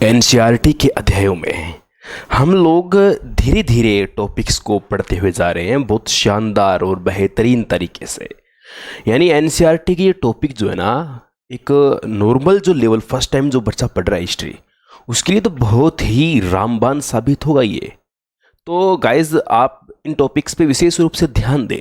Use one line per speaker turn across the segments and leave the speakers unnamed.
NCERT के अध्यायों में हम लोग धीरे धीरे टॉपिक्स को पढ़ते हुए जा रहे हैं बहुत शानदार और बेहतरीन तरीके से। यानी एनसीईआरटी की ये टॉपिक जो है ना, एक नॉर्मल जो लेवल फर्स्ट टाइम जो बच्चा पढ़ रहा है हिस्ट्री, उसके लिए तो बहुत ही रामबाण साबित होगा ये। तो गाइज आप इन टॉपिक्स पे विशेष रूप से ध्यान दें।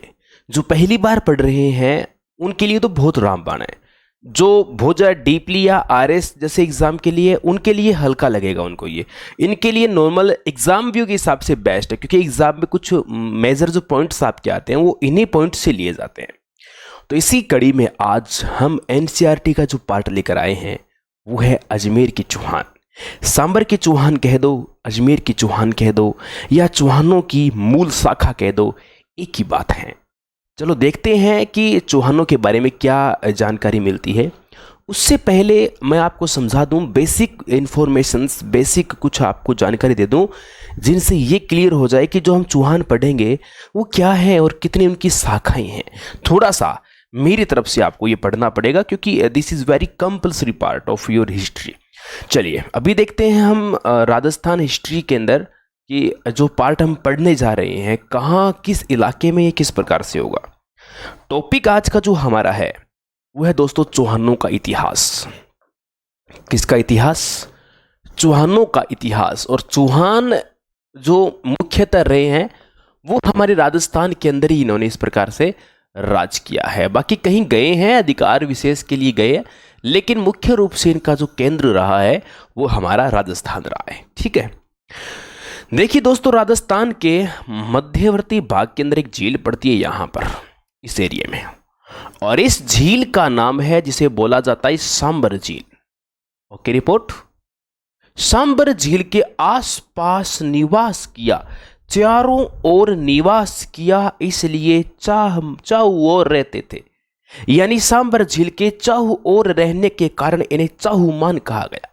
जो पहली बार पढ़ रहे हैं उनके लिए तो बहुत रामबाण है, जो बहुत ज़्यादा डीपली या आरएस जैसे एग्जाम के लिए उनके लिए हल्का लगेगा उनको ये। इनके लिए नॉर्मल एग्जाम व्यू के हिसाब से बेस्ट है, क्योंकि एग्जाम में कुछ मेजर जो पॉइंट्स आपके आते हैं वो इन्हीं पॉइंट से लिए जाते हैं। तो इसी कड़ी में आज हम एनसीईआरटी का जो पार्ट लेकर आए हैं वो है अजमेर की चौहान। सांबर के चौहान कह दो, अजमेर की चौहान कह दो, या चौहानों की मूल शाखा कह दो, एक ही बात है। चलो देखते हैं कि चौहानों के बारे में क्या जानकारी मिलती है। उससे पहले मैं आपको समझा दूं बेसिक इन्फॉर्मेशंस, बेसिक कुछ आपको जानकारी दे दूं जिनसे ये क्लियर हो जाए कि जो हम चौहान पढ़ेंगे वो क्या है और कितनी उनकी शाखाएं हैं। थोड़ा सा मेरी तरफ से आपको ये पढ़ना पड़ेगा, क्योंकि this is very compulsory part of your history. चलिए अभी देखते हैं हम राजस्थान हिस्ट्री के अंदर कि जो पार्ट हम पढ़ने जा रहे हैं कहाँ, किस इलाके में, ये किस प्रकार से होगा। टॉपिक आज का जो हमारा है वो है दोस्तों चौहानों का इतिहास। किसका इतिहास? चौहानों का इतिहास। और चौहान जो मुख्यतः रहे हैं वो हमारे राजस्थान के अंदर ही इन्होंने इस प्रकार से राज किया है। बाकी कहीं गए हैं, अधिकार विशेष के लिए गए, लेकिन मुख्य रूप से इनका जो केंद्र रहा है वो हमारा राजस्थान रहा है। ठीक है, देखिए दोस्तों, राजस्थान के मध्यवर्ती भाग के अंदर एक झील पड़ती है यहां पर, इस एरिया में, और इस झील का नाम है जिसे बोला जाता है सांबर झील। Okay report. सांबर झील के आसपास निवास किया, चारों ओर निवास किया, इसलिए चाहू ओर रहते थे। यानी सांबर झील के चाहू ओर रहने के कारण इन्हें चाहूमान कहा गया।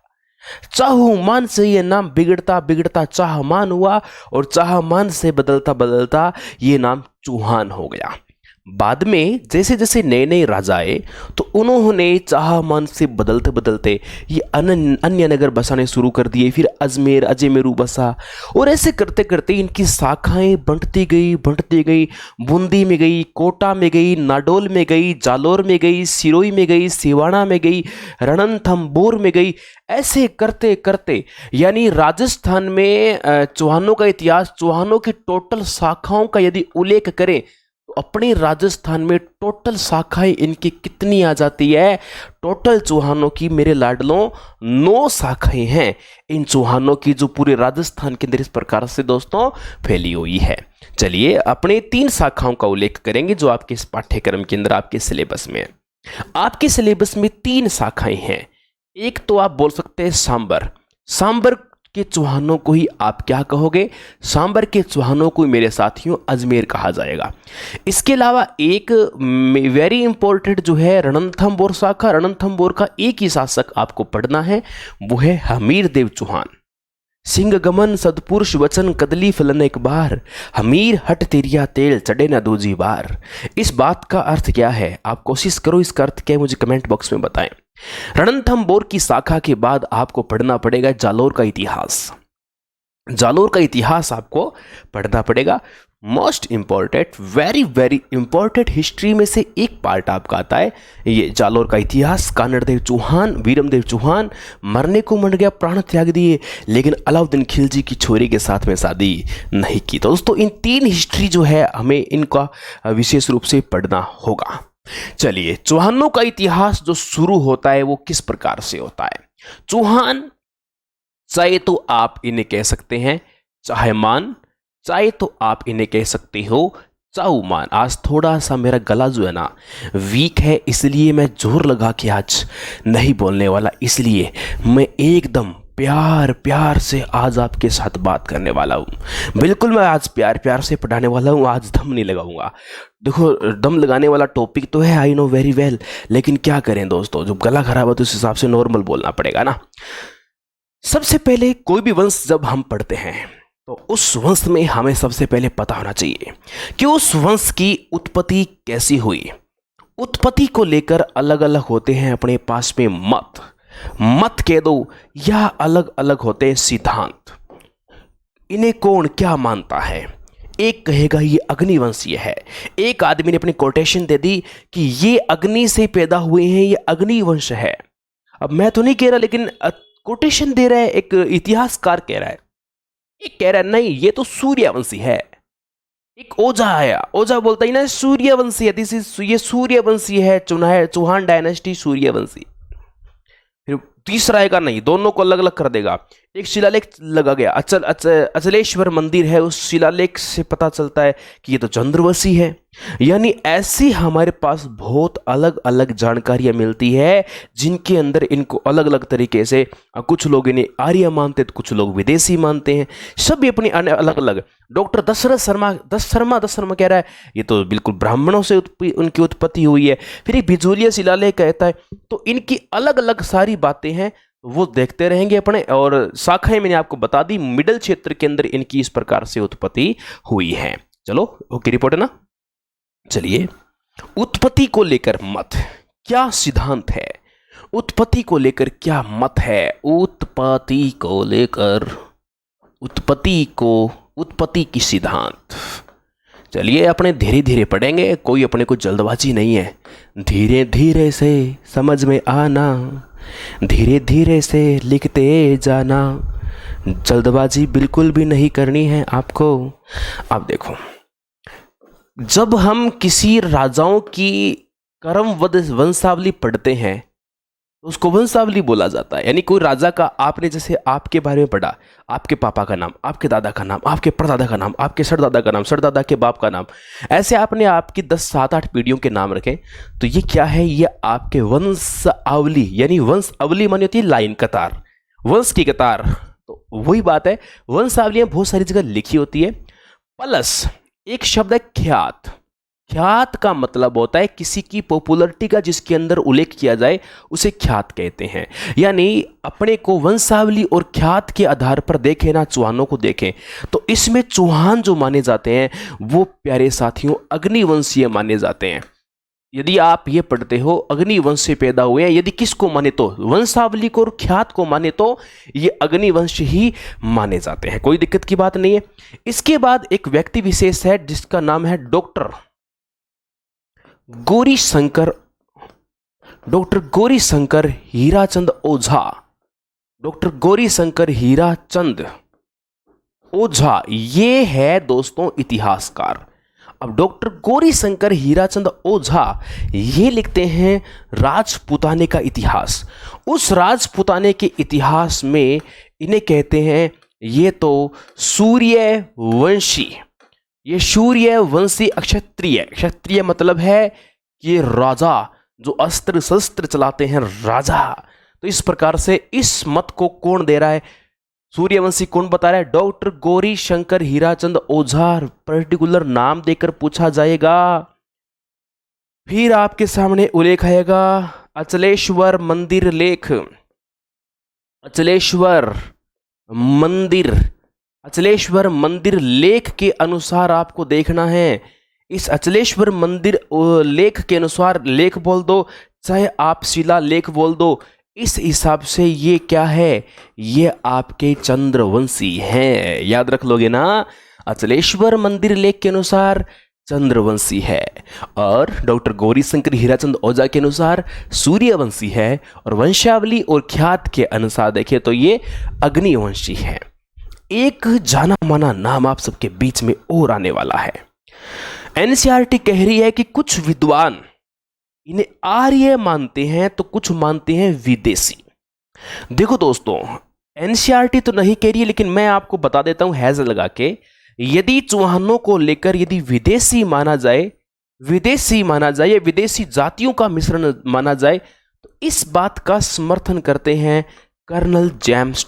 चाहूमान से ये नाम बिगड़ता बिगड़ता चाहमान हुआ, और चाहमान से बदलता बदलता ये नाम चौहान हो गया। बाद में जैसे जैसे नए नए राजा आए तो उन्होंने चाहमान से बदलते बदलते ये अन्य नगर बसाने शुरू कर दिए। फिर अजमेर, अजमेरू बसा, और ऐसे करते करते इनकी शाखाएं बढ़ती गई। बूंदी में गई, कोटा में गई, नाडोल में गई, जालोर में गई, सिरोही में गई, सिवाना में गई, रणथंभौर में गई। ऐसे करते करते यानी राजस्थान में चौहानों का इतिहास, चौहानों की टोटल शाखाओं का यदि उल्लेख करें तो अपने राजस्थान में टोटल शाखाएं इनकी कितनी आ जाती है? टोटल चौहानों की मेरे लाडलों 9 शाखाएं हैं। इन चौहानों की जो पूरे राजस्थान के अंदर इस प्रकार से दोस्तों फैली हुई है। चलिए अपने 3 शाखाओं का उल्लेख करेंगे जो आपके इस पाठ्यक्रम के अंदर आपके सिलेबस में है। आपके सिलेबस में 3 शाखाएं हैं। एक तो आप बोल सकते हैं सांबर। सांबर के चौहानों को ही आप क्या कहोगे? सांबर के चौहानों को मेरे साथियों अजमेर कहा जाएगा। इसके अलावा एक वेरी इंपॉर्टेंट जो है रणथंभौर शाखा। रणथंभौर का एक ही शासक आपको पढ़ना है, वो है हमीर देव चौहान। सिंह गमन सदपुरुष वचन कदली फलन एक बार, हमीर हट तेरिया तेल चढ़े न दूजी बार। इस बात का अर्थ क्या है? आप कोशिश करो इसका अर्थ क्या है, मुझे कमेंट बॉक्स में बताएं। रणथंभौर की शाखा के बाद आपको पढ़ना पड़ेगा जालोर का इतिहास। जालोर का इतिहास आपको पढ़ना पड़ेगा। Most important, very very important history में से एक पार्ट आपका आता है ये जालोर का इतिहास। कानड़देव चौहान, वीरमदेव चौहान मरने को मन गया, प्राण त्याग दिए, लेकिन अलाउद्दीन खिलजी की छोरी के साथ में शादी नहीं की। तो दोस्तों इन 3 हिस्ट्री जो है हमें इनका विशेष रूप से पढ़ना होगा। चलिए चौहानों का इतिहास जो शुरू होता है वो किस प्रकार से होता है? चौहान चाहे तो आप इन्हें कह सकते हैं चाहेमान, चाहे तो आप इन्हें कह सकते हो चाऊमान। आज थोड़ा सा मेरा गला जो है ना वीक है, इसलिए मैं जोर लगा के आज नहीं बोलने वाला, इसलिए मैं एकदम प्यार प्यार से आज आपके साथ बात करने वाला हूँ। बिल्कुल मैं आज प्यार प्यार से पढ़ाने वाला हूँ, आज दम नहीं लगाऊंगा। देखो दम लगाने वाला टॉपिक तो है, आई नो वेरी वेल, लेकिन क्या करें दोस्तों, जब गला खराब है तो उस हिसाब से नॉर्मल बोलना पड़ेगा ना। सबसे पहले कोई भी वंश जब हम पढ़ते हैं तो उस वंश में हमें सबसे पहले पता होना चाहिए कि उस वंश की उत्पत्ति कैसी हुई। उत्पत्ति को लेकर अलग अलग होते हैं अपने पास में मत। मत कह दो या अलग अलग होते हैं सिद्धांत। इन्हें कौन क्या मानता है? एक कहेगा ये अग्निवंशीय है, एक आदमी ने अपनी कोटेशन दे दी कि ये अग्नि से पैदा हुए हैं, ये अग्निवंश है। अब मैं तो नहीं कह रहा, लेकिन कोटेशन दे रहा है, एक इतिहासकार कह रहा है। एक कह रहा है नहीं ये तो सूर्यवंशी है। एक ओझा आया, ओझा बोलता है ना सूर्यवंशी है, ये सूर्यवंशी है, चौहान डायनेस्टी सूर्यवंशी। फिर तीसरा आएगा नहीं, दोनों को अलग अलग कर देगा। एक शिलालेख लगा गया, अचलेश्वर मंदिर है, उस शिलालेख से पता चलता है कि ये तो चंद्रवंशी है। यानी ऐसी हमारे पास बहुत अलग अलग जानकारियां मिलती है, जिनके अंदर इनको अलग अलग तरीके से कुछ लोग इन्हें आर्य मानते हैं, तो कुछ लोग विदेशी मानते हैं, सभी अपनी अलग अलग। डॉक्टर दशरथ शर्मा कह रहा है ये तो बिल्कुल ब्राह्मणों से उनकी उत्पत्ति हुई है। फिर एक बिजोलिया शिलालेख कहता है। तो इनकी अलग अलग सारी बातें हैं, वो देखते रहेंगे अपने। और शाखाएं मैंने आपको बता दी, मिडल क्षेत्र के अंदर इनकी इस प्रकार से उत्पत्ति हुई है। चलो ओके, रिपोर्ट है ना। चलिए, उत्पत्ति को लेकर मत क्या सिद्धांत है? उत्पत्ति को लेकर क्या मत है? उत्पत्ति की सिद्धांत। चलिए अपने धीरे धीरे पढ़ेंगे, कोई अपने को जल्दबाजी नहीं है। धीरे धीरे से समझ में आना, धीरे धीरे से लिखते जाना, जल्दबाजी बिल्कुल भी नहीं करनी है आपको। अब देखो, जब हम किसी राजाओं की कर्मवद वंशावली पढ़ते हैं तो उसको वंशावली बोला जाता है। यानी कोई राजा का, आपने जैसे आपके बारे में पढ़ा, आपके पापा का नाम, आपके दादा का नाम, आपके परदादा का नाम, आपके सरदादा का नाम, सरदादा के बाप का नाम, ऐसे आपने आपकी 10, 7, 8 पीढ़ियों के नाम रखे। तो ये क्या है? ये आपके वंशावली, यानी वंशावली मानी होती है लाइन, कतार, वंश की कतार। तो वही बात है, वंशावलियां बहुत सारी जगह लिखी होती है। प्लस एक शब्द है ख्यात। ख्यात का मतलब होता है किसी की पॉपुलरिटी का जिसके अंदर उल्लेख किया जाए, उसे ख्यात कहते हैं। यानी अपने को वंशावली और ख्यात के आधार पर देखें ना, चौहानों को देखें तो इसमें चौहान जो माने जाते हैं वो प्यारे साथियों अग्निवंशीय माने जाते हैं। यदि आप ये पढ़ते हो अग्निवंश से पैदा हुए हैं, यदि किसको माने तो वंशावली को और ख्यात को माने तो ये अग्निवंश ही माने जाते हैं। कोई दिक्कत की बात नहीं है। इसके बाद एक व्यक्ति विशेष है जिसका नाम है डॉक्टर गौरी शंकर हीराचंद ओझा। डॉक्टर गौरी शंकर हीराचंद ओझा, ये है दोस्तों इतिहासकार। अब डॉक्टर गौरी शंकर हीराचंद ओझा ये लिखते हैं राजपूताने का इतिहास। उस राजपूताने के इतिहास में इन्हें कहते हैं ये तो सूर्यवंशी, ये सूर्यवंशी क्षत्रिय मतलब है ये राजा, जो अस्त्र शस्त्र चलाते हैं राजा। तो इस प्रकार से इस मत को कौन दे रहा है? सूर्यवंशी कौन बता रहा है? डॉक्टर गौरी शंकर हीराचंद ओझा। पर्टिकुलर नाम देकर पूछा जाएगा। फिर आपके सामने उल्लेख आएगा अचलेश्वर मंदिर लेख। अचलेश्वर मंदिर लेख के अनुसार आपको देखना है। इस अचलेश्वर मंदिर लेख के अनुसार, लेख बोल दो चाहे आप शिला लेख बोल दो, इस हिसाब से ये क्या है? ये आपके चंद्रवंशी हैं। याद रख लोगे ना, अचलेश्वर मंदिर लेख के अनुसार चंद्रवंशी है और डॉक्टर गौरी शंकर हीराचंद ओझा के अनुसार सूर्यवंशी है, और वंशावली और ख्यात के अनुसार देखें तो ये अग्निवंशी है। एक जाना माना नाम आप सबके बीच में और आने वाला है। एनसीईआरटी कह रही है कि कुछ विद्वान इन्हें आर्य मानते हैं तो कुछ मानते हैं विदेशी। देखो दोस्तों, एनसीईआरटी तो नहीं कह रही है, लेकिन मैं आपको बता देता हूं हैज लगा के, यदि चौहानों को लेकर यदि विदेशी माना जाए या विदेशी जातियों का मिश्रण माना जाए, तो इस बात का समर्थन करते हैं कर्नल जेम्स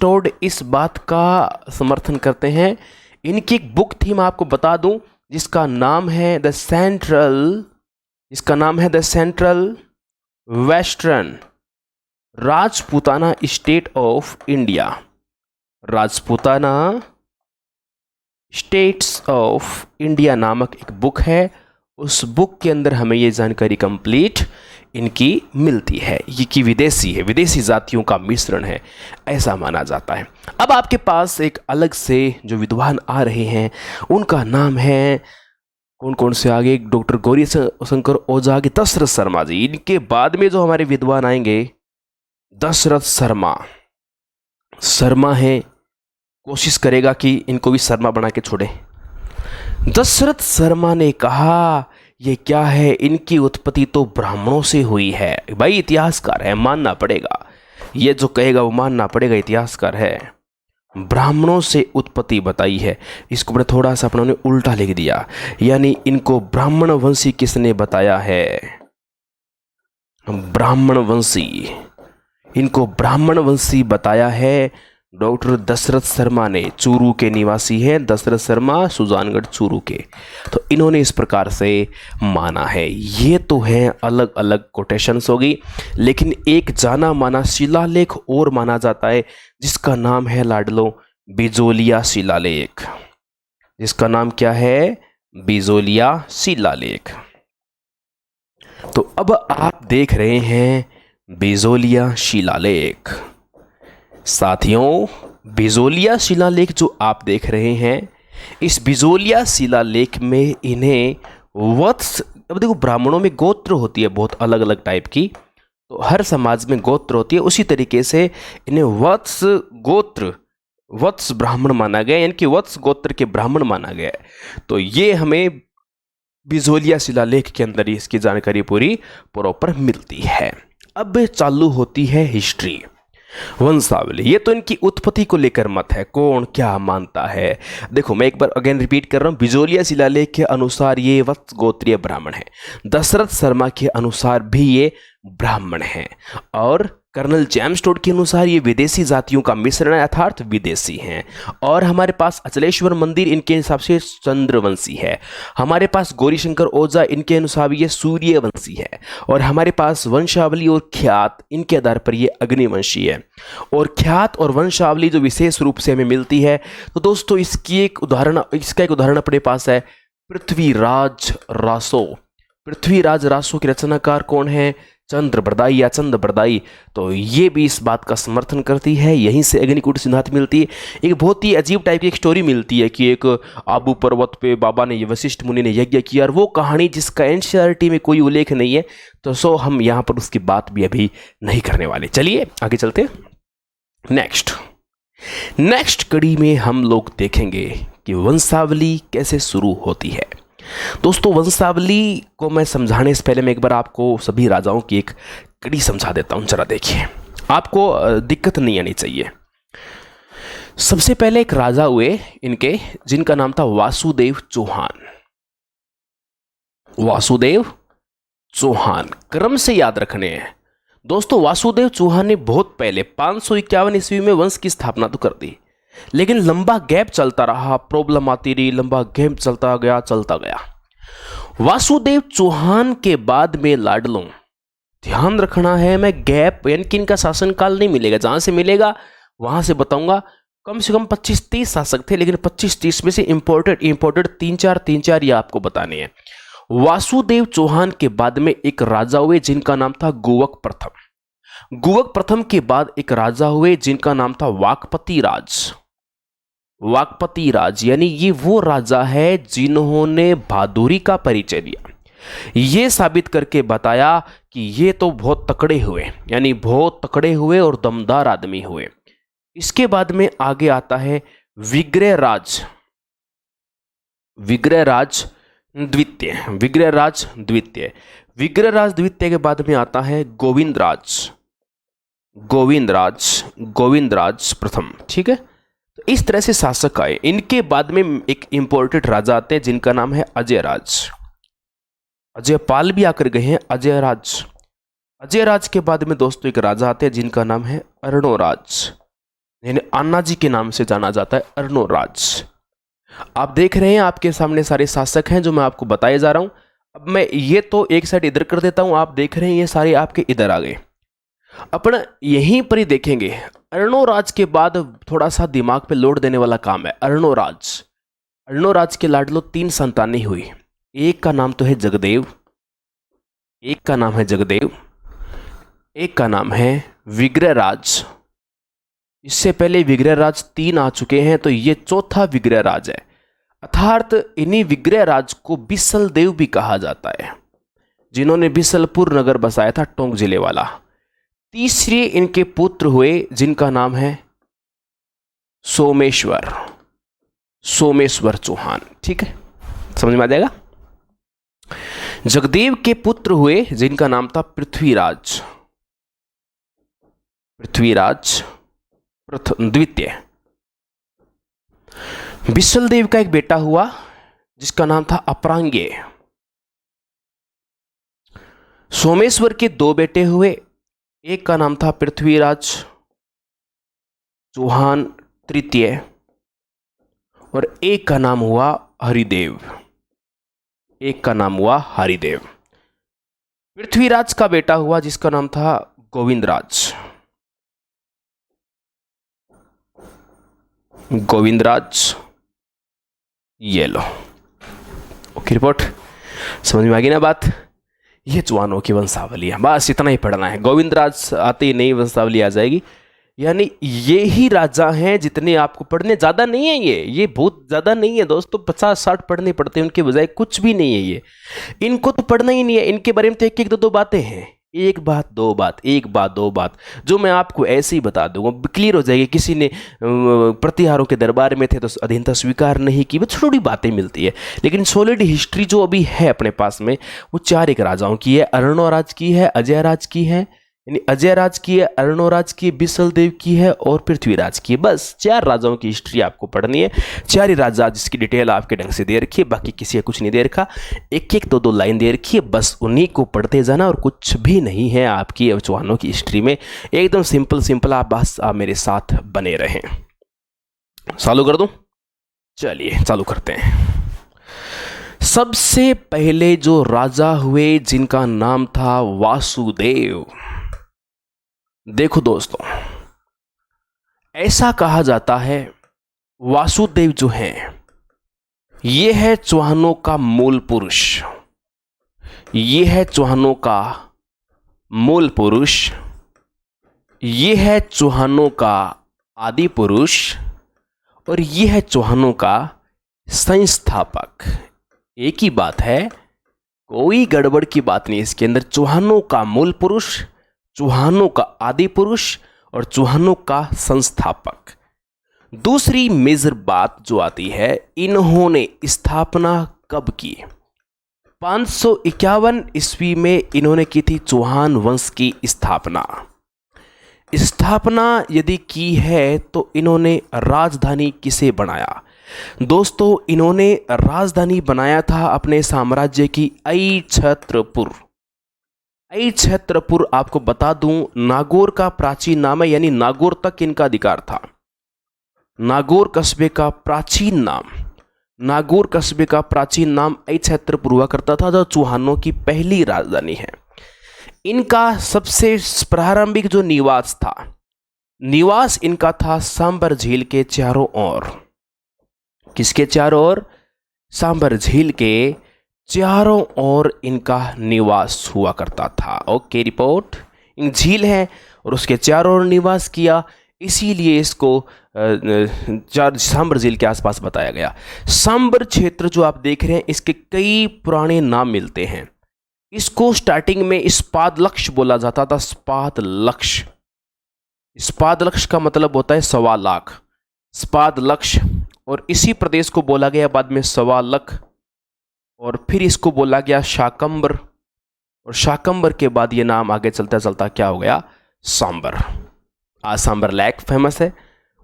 टॉड इस बात का समर्थन करते हैं। इनकी एक बुक थी, मैं आपको बता दूं, जिसका नाम है the central western Rajputana state of India. Rajputana states of India नामक एक बुक है, उस बुक के अंदर हमें ये जानकारी कंप्लीट इनकी मिलती है। ये कि विदेशी है, विदेशी जातियों का मिश्रण है, ऐसा माना जाता है। अब आपके पास एक अलग से जो विद्वान आ रहे हैं उनका नाम है, कौन कौन से आगे, डॉक्टर गौरी शंकर ओझा के दशरथ शर्मा जी। इनके बाद में जो हमारे विद्वान आएंगे दशरथ शर्मा, शर्मा है, कोशिश करेगा कि इनको भी शर्मा बना के छोड़े। दशरथ शर्मा ने कहा ये क्या है, इनकी उत्पत्ति तो ब्राह्मणों से हुई है। भाई इतिहासकार है, मानना पड़ेगा, ये जो कहेगा वो मानना पड़ेगा, इतिहासकार है। ब्राह्मणों से उत्पत्ति बताई है, इसको मैंने थोड़ा सा अपनों ने उल्टा लिख दिया, यानी इनको ब्राह्मण वंशी किसने बताया है, ब्राह्मण वंशी, इनको ब्राह्मण वंशी बताया है डॉक्टर दशरथ शर्मा ने। चूरू के निवासी हैं दशरथ शर्मा, सुजानगढ़ चूरू के। तो इन्होंने इस प्रकार से माना है। ये तो है अलग अलग कोटेशंस होगी, लेकिन एक जाना माना शिलालेख और माना जाता है जिसका नाम है लाडलो बिजोलिया शिलालेख, जिसका नाम क्या है, बिजोलिया शिलालेख। तो अब आप देख रहे हैं बिजोलिया शिलालेख। साथियों, बिजोलिया शिलालेख जो आप देख रहे हैं, इस बिजोलिया शिलालेख में इन्हें वत्स, अब देखो ब्राह्मणों में गोत्र होती है बहुत अलग अलग टाइप की, तो हर समाज में गोत्र होती है, उसी तरीके से इन्हें वत्स गोत्र, वत्स ब्राह्मण माना गया, यानी कि वत्स गोत्र के ब्राह्मण माना गया है। तो ये हमें बिजोलिया शिलालेख के अंदर इसकी जानकारी पूरी प्रॉपर मिलती है। अब चालू होती है हिस्ट्री, वंशावली। ये तो इनकी उत्पत्ति को लेकर मत है, कौन क्या मानता है। देखो मैं एक बार अगेन रिपीट कर रहा हूं, बिजोलिया शिलालेख के अनुसार ये वत्स गोत्रीय ब्राह्मण है, दशरथ शर्मा के अनुसार भी ये ब्राह्मण हैं, और कर्नल जेम्स टोड के अनुसार ये विदेशी जातियों का मिश्रण है, अर्थात विदेशी हैं। और हमारे पास अचलेश्वर मंदिर इनके हिसाब से चंद्रवंशी है, हमारे पास गौरीशंकर ओझा इनके अनुसार ये सूर्यवंशी है, और हमारे पास वंशावली और ख्यात इनके आधार पर ये अग्निवंशी है। और ख्यात और वंशावली जो विशेष रूप से हमें मिलती है, तो दोस्तों इसका एक उदाहरण अपने पास है पृथ्वीराज रासो। पृथ्वीराज रासो के रचनाकार कौन है, चंद्रबरदाई या चंद्रबरदाई। तो ये भी इस बात का समर्थन करती है, यहीं से अग्निकूट सिद्धांत मिलती है। एक बहुत ही अजीब टाइप की एक स्टोरी मिलती है कि एक आबू पर्वत पे बाबा ने, वशिष्ठ मुनि ने यज्ञ किया, और वो कहानी जिसका एनसीईआरटी में कोई उल्लेख नहीं है, तो सो हम यहाँ पर उसकी बात भी अभी नहीं करने वाले। चलिए आगे चलते। नेक्स्ट कड़ी में हम लोग देखेंगे कि वंशावली कैसे शुरू होती है। दोस्तों वंशावली को मैं समझाने से पहले मैं एक बार आपको सभी राजाओं की एक कड़ी समझा देता हूं, जरा देखिए, आपको दिक्कत नहीं आनी चाहिए। सबसे पहले एक राजा हुए इनके, जिनका नाम था वासुदेव चौहान। वासुदेव चौहान क्रम से याद रखने हैं दोस्तों। वासुदेव चौहान ने बहुत पहले 551 ईस्वी में वंश की स्थापना तो कर दी, लेकिन लंबा गैप चलता रहा, प्रॉब्लम आती रही, लंबा गैप चलता गया। वासुदेव चौहान के बाद में लाडलों, ध्यान रखना है, मैं गैप यानी कि इनका शासनकाल नहीं मिलेगा, जहां से मिलेगा वहां से बताऊंगा। कम से कम 25-30 शासक थे, लेकिन 25-30 में से इंपोर्टेड 3-4 ये आपको बताने हैं। वासुदेव चौहान के बाद में एक राजा हुए जिनका नाम था गुवक प्रथम। गुवक प्रथम के बाद एक राजा हुए जिनका नाम था वाकपति राज। वाकपति राज यानी ये वो राजा है जिन्होंने बहादुरी का परिचय दिया, ये साबित करके बताया कि ये तो बहुत तकड़े हुए, यानी बहुत तकड़े हुए और दमदार आदमी हुए। इसके बाद में आगे आता है विग्रहराज द्वितीय। विग्रहराज द्वितीय के बाद में आता है गोविंदराज प्रथम। ठीक है, तो इस तरह से शासक आए। इनके बाद में एक इंपोर्टेड राजा आते हैं जिनका नाम है अजयराज। अजयपाल भी आकर गए हैं, अजयराज के बाद में दोस्तों एक राजा आते हैं जिनका नाम है अर्णोराज, यानी अन्ना जी के नाम से जाना जाता है, अर्णोराज। आप देख रहे हैं आपके सामने सारे शासक हैं जो मैं आपको बताए जा रहा हूं। अब मैं ये तो एक साइड इधर कर देता हूं, आप देख रहे हैं ये सारे आपके इधर आ गए। अपन यहीं पर ही देखेंगे। अर्णोराज के बाद थोड़ा सा दिमाग पे लोड देने वाला काम है। अर्णोराज के लाडलो 3 संतानें हुई। एक का नाम तो है जगदेव, एक का नाम है जगदेव, एक का नाम है विग्रहराज। इससे पहले विग्रहराज 3 आ चुके हैं, तो ये चौथा विग्रहराज है। अर्थात इन्हीं विग्रहराज को बिसल देव भी कहा जाता है, जिन्होंने बिसलपुर नगर बसाया था, टोंक जिले वाला। तीसरे इनके पुत्र हुए जिनका नाम है सोमेश्वर, सोमेश्वर चौहान। ठीक है, समझ में आ जाएगा। जगदेव के पुत्र हुए जिनका नाम था पृथ्वीराज, पृथ्वीराज द्वितीय। बिसलदेव का एक बेटा हुआ जिसका नाम था अपरांग्य। सोमेश्वर के 2 बेटे हुए, एक का नाम था पृथ्वीराज चौहान तृतीय और एक का नाम हुआ हरिदेव, एक का नाम हुआ हरिदेव। पृथ्वीराज का बेटा हुआ जिसका नाम था गोविंदराज, गोविंदराज। ये लो, ओके रिपोर्ट, समझ में आ गई ना बात। ये चौहानों की वंशावली है, बस इतना ही पढ़ना है। गोविंदराज आते ही नई वंशावली आ जाएगी। यानी ये ही राजा हैं जितने आपको पढ़ने, ज़्यादा नहीं है ये बहुत ज़्यादा नहीं है दोस्तों। 50-60 पढ़ने पड़ते हैं, उनके बजाय कुछ भी नहीं है ये। इनको तो पढ़ना ही नहीं है, इनके बारे में तो एक एक 2-2 बातें हैं, एक बात दो बात, एक बात दो बात, जो मैं आपको ऐसे ही बता दूंगा, क्लियर हो जाएगी। किसी ने प्रतिहारों के दरबार में थे तो अधीनता स्वीकार नहीं की, वो छोटी बातें मिलती है। लेकिन सॉलिड हिस्ट्री जो अभी है अपने पास में, वो 4 एक राजाओं की है। अर्णोराज की है, अजयराज की है, यानी अजयराज की है, अर्णोराज की है, बिसलदेव की है और पृथ्वीराज की है। बस 4 राजाओं की हिस्ट्री आपको पढ़नी है। 4 ही राजा जिसकी डिटेल आपके ढंग से दे रखी है, बाकी किसी का कुछ नहीं दे रखा। एक एक 2-2 लाइन दे रखी है, बस उन्हीं को पढ़ते जाना और कुछ भी नहीं है आपकी चौहानों की हिस्ट्री में। एकदम सिंपल सिंपल, आप बस आप मेरे साथ बने रहें। चालू कर दूं? चलिए चालू करते हैं। सबसे पहले जो राजा हुए जिनका नाम था वासुदेव। देखो दोस्तों, ऐसा कहा जाता है वासुदेव जो हैं, ये है चौहानों का मूल पुरुष, ये है चौहानों का मूल पुरुष, ये है चौहानों का आदि पुरुष और ये है चौहानों का संस्थापक। एक ही बात है, कोई गड़बड़ की बात नहीं इसके अंदर। चौहानों का मूल पुरुष, चौहानों का आदि पुरुष और चौहानों का संस्थापक। दूसरी मेजर बात जो आती है, इन्होंने स्थापना कब की? 551 ईस्वी में इन्होंने की थी चौहान वंश की स्थापना। स्थापना यदि की है तो इन्होंने राजधानी किसे बनाया? दोस्तों, इन्होंने राजधानी बनाया था अपने साम्राज्य की अइछत्रपुर। अइछत्रपुर आपको बता दूं, नागौर का प्राचीन नाम है, यानी नागौर तक इनका अधिकार था। नागौर कस्बे का प्राचीन नाम, नागौर कस्बे का प्राचीन नाम अइछत्रपुर हुआ करता था, जो चौहानों की पहली राजधानी है। इनका सबसे प्रारंभिक जो निवास था, निवास इनका था सांबर झील के चारों ओर। किसके चारों ओर? सांबर झील के चारों ओर इनका निवास हुआ करता था। ओके रिपोर्ट, इन झील है और उसके चारों ओर निवास किया, इसीलिए इसको सांबर झील के आसपास बताया गया। सांबर क्षेत्र जो आप देख रहे हैं, इसके कई पुराने नाम मिलते हैं। इसको स्टार्टिंग में स्पादलक्ष बोला जाता था। स्पादलक्ष, स्पादलक्ष का मतलब होता है 1.25 लाख, स्पादलक्ष। और इसी प्रदेश को बोला गया बाद में सवालक, और फिर इसको बोला गया शाकंबर, और शाकंबर के बाद ये नाम आगे चलता चलता क्या हो गया? सांबर। आज सांबर लेक फेमस है।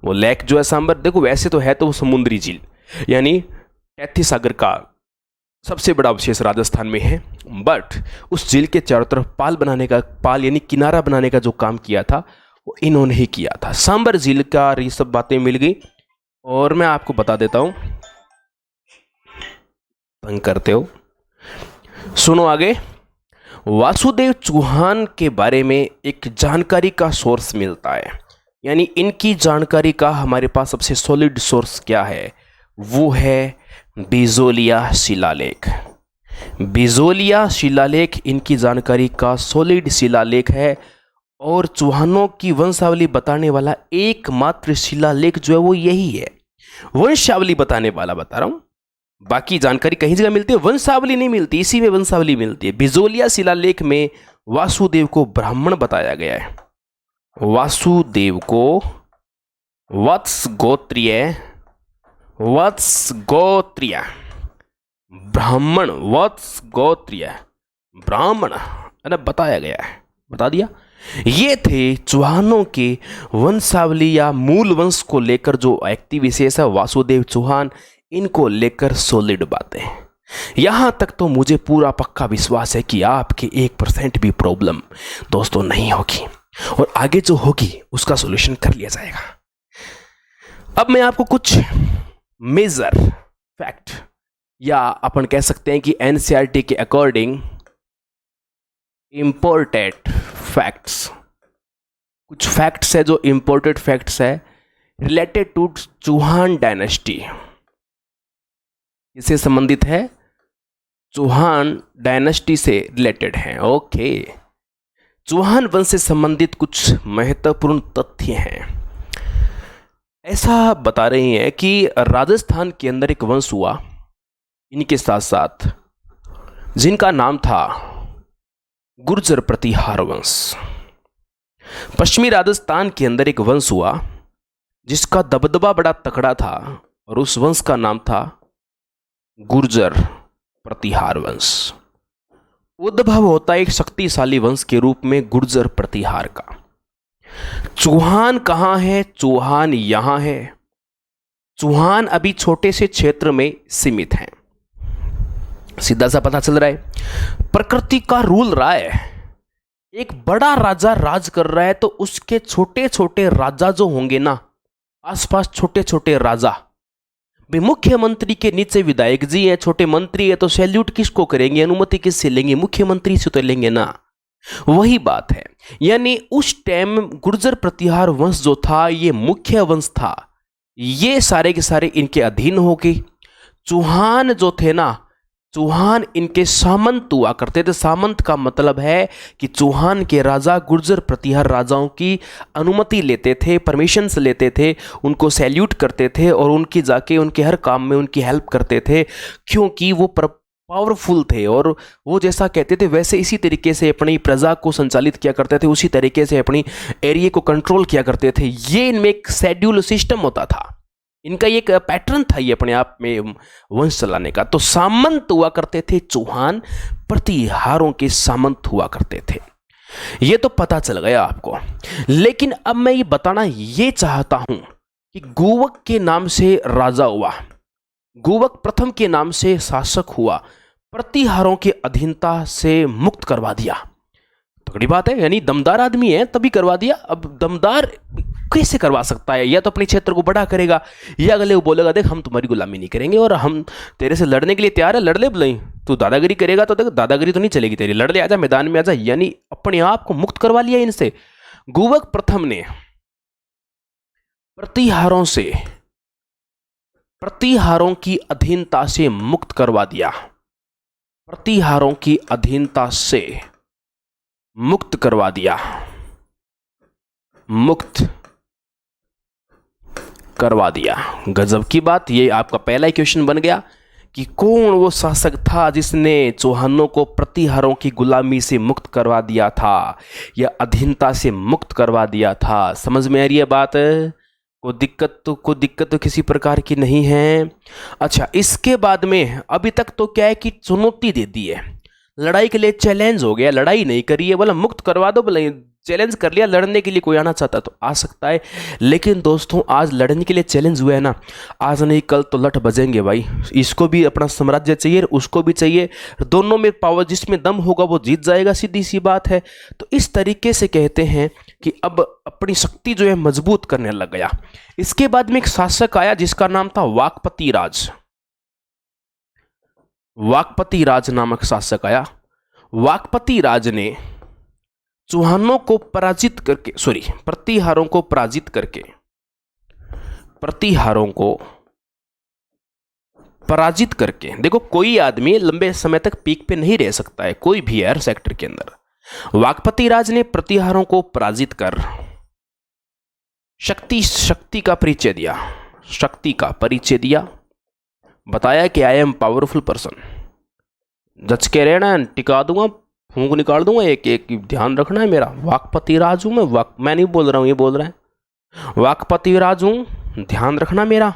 वो लेक जो है सांबर, देखो वैसे तो है तो वो समुद्री झील, यानी टैथी सागर का सबसे बड़ा अवशेष राजस्थान में है, बट उस झील के चारों तरफ पाल बनाने का, पाल यानी किनारा बनाने का जो काम किया था वो इन्होंने ही किया था। सांबर झील का ये सब बातें मिल गई। और मैं आपको बता देता हूं, तंग करते हो, सुनो आगे। वासुदेव चौहान के बारे में एक जानकारी का सोर्स मिलता है, यानी इनकी जानकारी का हमारे पास सबसे सॉलिड सोर्स क्या है? वो है बिजोलिया शिलालेख। बिजोलिया शिलालेख इनकी जानकारी का सॉलिड शिलालेख है और चौहानों की वंशावली बताने वाला एकमात्र शिलालेख जो है वो यही है। वंशावली बताने वाला बता रहा हूं, बाकी जानकारी कहीं जगह मिलती है, वंशावली नहीं मिलती, इसी में वंशावली मिलती है। बिजोलिया शिलालेख में वासुदेव को ब्राह्मण बताया गया है। वासुदेव को वत्स गोत्रीय ब्राह्मण, वत्स गोत्रीय ब्राह्मण बताया गया है, बता दिया। ये थे चौहानों के वंशावली या मूल वंश को लेकर जो व्यक्ति विशेष है वासुदेव चौहान, इनको लेकर सॉलिड बातें। यहां तक तो मुझे पूरा पक्का विश्वास है कि आपके 1% भी प्रॉब्लम दोस्तों नहीं होगी और आगे जो होगी उसका सॉल्यूशन कर लिया जाएगा। अब मैं आपको कुछ मेजर फैक्ट या अपन कह सकते हैं कि एनसीईआरटी के अकॉर्डिंग इंपोर्टेड फैक्ट्स, कुछ फैक्ट्स है जो इंपोर्टेड फैक्ट्स है रिलेटेड टू चौहान डायनेस्टी, इससे संबंधित है, चौहान डायनेस्टी से रिलेटेड है। ओके, चौहान वंश से संबंधित कुछ महत्वपूर्ण तथ्य हैं। ऐसा बता रही हैं कि राजस्थान के अंदर एक वंश हुआ इनके साथ साथ, जिनका नाम था गुर्जर प्रतिहार वंश। पश्चिमी राजस्थान के अंदर एक वंश हुआ जिसका दबदबा बड़ा तकड़ा था और उस वंश का नाम था गुर्जर प्रतिहार वंश। उद्भव होता एक शक्तिशाली वंश के रूप में गुर्जर प्रतिहार का। चौहान कहां है? चौहान यहां है। चौहान अभी छोटे से क्षेत्र में सीमित हैं, सीधा सा पता चल रहा है। प्रकृति का रूल रहा है, एक बड़ा राजा राज कर रहा है तो उसके छोटे छोटे राजा जो होंगे ना, आसपास छोटे छोटे राजा, भाई मुख्यमंत्री के नीचे विधायक जी हैं, छोटे मंत्री है तो सैल्यूट किसको करेंगे, अनुमति किससे लेंगे? मुख्यमंत्री से तो लेंगे ना। वही बात है, यानी उस टाइम गुर्जर प्रतिहार वंश जो था ये मुख्य वंश था, ये सारे के सारे इनके अधीन हो गए। चौहान जो थे ना, चौहान इनके सामंत हुआ करते थे। सामंत का मतलब है कि चौहान के राजा गुर्जर प्रतिहार राजाओं की अनुमति लेते थे, परमिशंस लेते थे, उनको सैल्यूट करते थे और उनकी जाके उनके हर काम में उनकी हेल्प करते थे, क्योंकि वो पावरफुल थे और वो जैसा कहते थे वैसे इसी तरीके से अपनी प्रजा को संचालित किया करते थे, उसी तरीके से अपनी एरिया को कंट्रोल किया करते थे। ये इनमें एक शेड्यूल सिस्टम होता था, इनका एक पैटर्न था ये अपने आप में वंश चलाने का। तो सामंत हुआ करते थे चौहान, प्रतिहारों के सामंत हुआ करते थे, ये तो पता चल गया आपको। लेकिन अब मैं ये बताना ये चाहता हूं कि गोवक के नाम से राजा हुआ, गोवक प्रथम के नाम से शासक हुआ, प्रतिहारों की अधीनता से मुक्त करवा दिया। तगड़ी बात है, यानी दमदार आदमी है तभी करवा दिया। अब दमदार कैसे करवा सकता है? या तो अपने क्षेत्र को बड़ा करेगा या अगले वो बोलेगा देख हम तुम्हारी गुलामी नहीं करेंगे और हम तेरे से लड़ने के लिए तैयार है, लड़ ले बुलाई। तू दादागिरी करेगा तो देख दादागिरी तो नहीं चलेगी तेरी, लड़ ले, आजा मैदान में आजा। यानी अपने आप को मुक्त करवा लिया इनसे। गोवक प्रथम ने प्रतिहारों की अधीनता से मुक्त करवा दिया, प्रतिहारों की अधीनता से मुक्त करवा दिया, मुक्त करवा दिया। गजब की बात। ये आपका पहला ही क्वेश्चन बन गया कि कौन वो शासक था जिसने चौहानों को प्रतिहारों की गुलामी से मुक्त करवा दिया था या अधीनता से मुक्त करवा दिया था। समझ में आ रही है बात? कोई दिक्कत तो किसी प्रकार की नहीं है। अच्छा, इसके बाद में अभी तक तो क्या है कि चुनौती दे दी है, लड़ाई के लिए चैलेंज हो गया, लड़ाई नहीं करी है, बोला मुक्त करवा दो, बोला चैलेंज कर लिया। लड़ने के लिए कोई आना चाहता तो आ सकता है, लेकिन दोस्तों आज लड़ने के लिए चैलेंज हुआ है ना, आज नहीं कल तो लठ बजेंगे भाई। इसको भी अपना साम्राज्य चाहिए, उसको भी चाहिए, दोनों में पावर, जिसमें दम होगा वो जीत जाएगा, सीधी सी बात है। तो इस तरीके से कहते हैं कि अब अपनी शक्ति जो है मजबूत करने लग गया। इसके बाद में एक शासक आया जिसका नाम था वाकपति राज। वाकपति राज नामक शासक आया। वाकपति राज ने चौहानों को पराजित करके, प्रतिहारों को पराजित करके, प्रतिहारों को पराजित करके। देखो कोई आदमी लंबे समय तक पीक पे नहीं रह सकता है, कोई भी है हर सेक्टर के अंदर। वाकपति राज ने प्रतिहारों को पराजित कर शक्ति का परिचय दिया, शक्ति का परिचय दिया। बताया कि आई एम पावरफुल पर्सन। जच के रहना, टिका दूंगा, फूंक निकाल दूंगा एक एक, ध्यान रखना है मेरा। वाकपति राज हूं मैं नहीं बोल रहा हूं, ये बोल रहा है। वाकपति राज हूं, ध्यान रखना मेरा,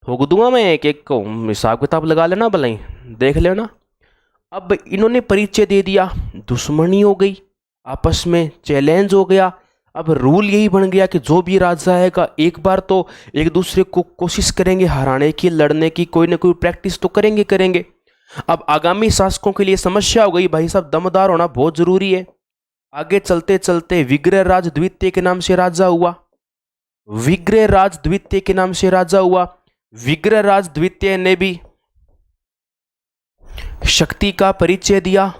ठोक दूंगा मैं एक एक को, हिसाब किताब लगा लेना, भले देख लेना। अब इन्होंने परिचय दे दिया, दुश्मनी हो गई, आपस में चैलेंज हो गया। अब रूल यही बन गया कि जो भी राजा आएगा एक बार तो एक दूसरे को कोशिश करेंगे हराने की, लड़ने की, कोई ना कोई प्रैक्टिस तो करेंगे। अब आगामी शासकों के लिए समस्या हो गई, भाई साहब दमदार होना बहुत जरूरी है। आगे चलते चलते विग्रहराज द्वितीय के नाम से राजा हुआ। विग्रहराज द्वितीय के नाम से राजा हुआ। विग्रहराज द्वितीय ने भी शक्ति का परिचय दिया,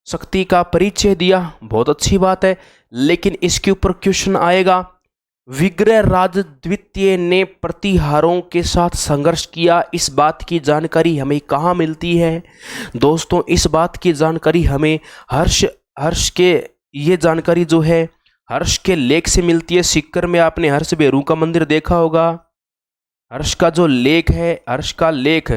शक्ति का परिचय दिया, बहुत अच्छी बात है। लेकिन इसके ऊपर क्वेश्चन आएगा, विग्रहराज द्वितीय ने प्रतिहारों के साथ संघर्ष किया, इस बात की जानकारी हमें कहाँ मिलती है? दोस्तों इस बात की जानकारी हमें हर्ष के, ये जानकारी जो है हर्ष के लेख से मिलती है। सीकर में आपने हर्ष बेरू का मंदिर देखा होगा। हर्ष का जो लेख है, हर्ष का लेख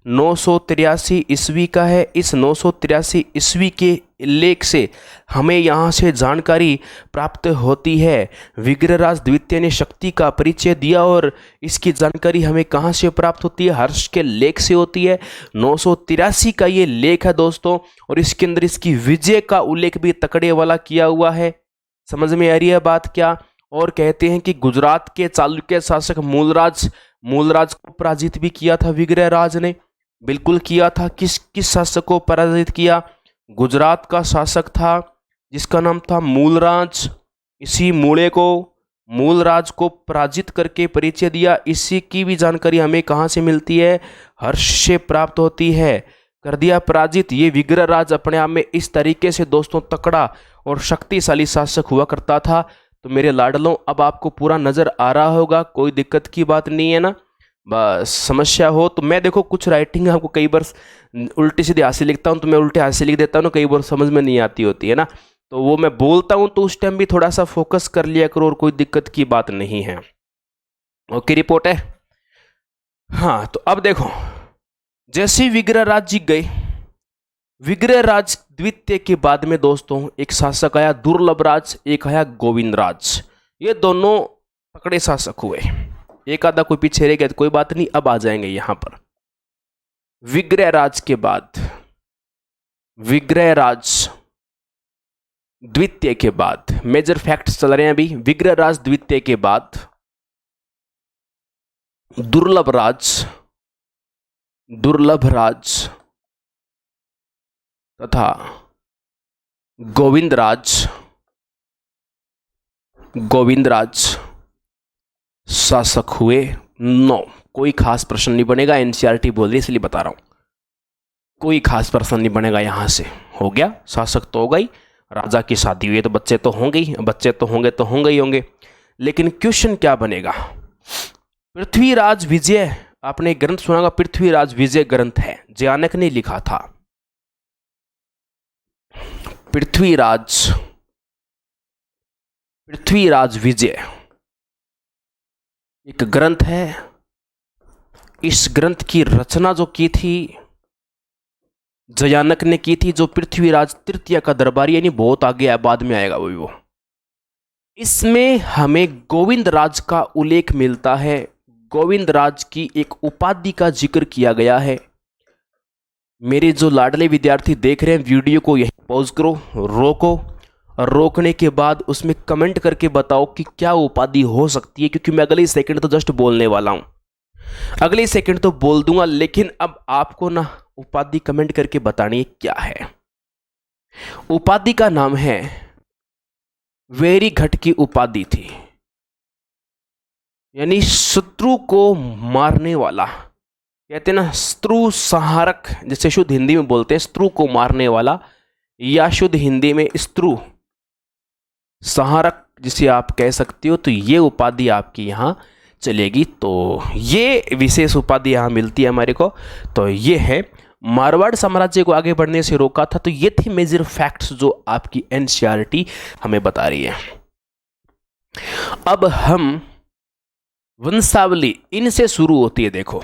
983 ईस्वी का है। इस 983 ईस्वी के लेख से हमें यहाँ से जानकारी प्राप्त होती है। विग्रहराज द्वितीय ने शक्ति का परिचय दिया और इसकी जानकारी हमें कहाँ से प्राप्त होती है? हर्ष के लेख से होती है। 983 का ये लेख है दोस्तों, और इसके अंदर इसकी विजय का उल्लेख भी तकड़े वाला किया हुआ है। समझ में आ रही है बात क्या? और कहते हैं कि गुजरात के चालुक्य शासक मूलराज को पराजित भी किया था विग्रहराज ने। बिल्कुल किया था। किस शासक को पराजित किया? गुजरात का शासक था जिसका नाम था मूलराज। इसी मूलराज को पराजित करके परिचय दिया। इसी की भी जानकारी हमें कहाँ से मिलती है? हर्ष से प्राप्त होती है। कर दिया पराजित। ये विग्रहराज अपने आप में इस तरीके से दोस्तों तकड़ा और शक्तिशाली शासक हुआ करता था। तो मेरे लाडलों अब आपको पूरा नजर आ रहा होगा, कोई दिक्कत की बात नहीं है ना। बस समस्या हो तो मैं देखो कुछ राइटिंग आपको कई बार उल्टी सीधी हाथ से लिखता हूँ, तो मैं उल्टे हाथ से लिख देता हूँ ना, कई बार समझ में नहीं आती होती है ना, तो वो मैं बोलता हूँ तो उस टाइम भी थोड़ा सा फोकस कर लिया करो, और कोई दिक्कत की बात नहीं है। ओके रिपोर्ट है। हाँ तो अब देखो, जैसे विग्रहराज जी गए, विग्रहराज द्वितीय के बाद में दोस्तों एक शासक आया दुर्लभराज, एक आया गोविंदराज। ये दोनों तकड़े शासक हुए। एक आधा कोई पीछे रह गया तो कोई बात नहीं, अब आ जाएंगे यहां पर। विग्रहराज के बाद, विग्रहराज द्वितीय के बाद मेजर फैक्ट्स चल रहे हैं अभी। विग्रहराज द्वितीय के बाद दुर्लभराज तथा गोविंदराज शासक हुए। नो, कोई खास प्रश्न नहीं बनेगा। एनसीईआरटी बोल रही है इसलिए बता रहा हूं, कोई खास प्रश्न नहीं बनेगा। यहां से हो गया, शासक तो हो गई, राजा की शादी हुई तो बच्चे तो होंगे ही, बच्चे तो होंगे ही होंगे। लेकिन क्वेश्चन क्या बनेगा? पृथ्वीराज विजय, आपने एक ग्रंथ सुना होगा, पृथ्वीराज विजय ग्रंथ है, जयानक ने लिखा था। पृथ्वीराज विजय एक ग्रंथ है। इस ग्रंथ की रचना जो की थी जयानक ने की थी, जो पृथ्वीराज तृतीय का दरबारी, यानी बहुत आगे है, बाद में आएगा वो। इसमें हमें गोविंदराज का उल्लेख मिलता है। गोविंदराज की एक उपाधि का जिक्र किया गया है। मेरे जो लाडले विद्यार्थी देख रहे हैं वीडियो को यहीं पॉज करो, रोको, और रोकने के बाद उसमें कमेंट करके बताओ कि क्या उपाधि हो सकती है, क्योंकि मैं अगले सेकंड तो जस्ट बोलने वाला हूं, अगले सेकंड तो बोल दूंगा, लेकिन अब आपको ना उपाधि कमेंट करके बतानी है क्या है। उपाधि का नाम है वैरीघट की उपाधि थी, यानी शत्रु को मारने वाला, कहते हैं ना शत्रु संहारक, जैसे शुद्ध हिंदी में बोलते हैं शत्रु को मारने वाला, या शुद्ध हिंदी में शत्रु संहारक जिसे आप कह सकते हो। तो ये उपाधि आपकी यहां चलेगी। तो ये विशेष उपाधि यहाँ मिलती है हमारे को। तो ये है मारवाड़ साम्राज्य को आगे बढ़ने से रोका था। तो ये थी मेजर फैक्ट्स जो आपकी एनसीईआरटी हमें बता रही है। अब हम वंशावली इनसे शुरू होती है, देखो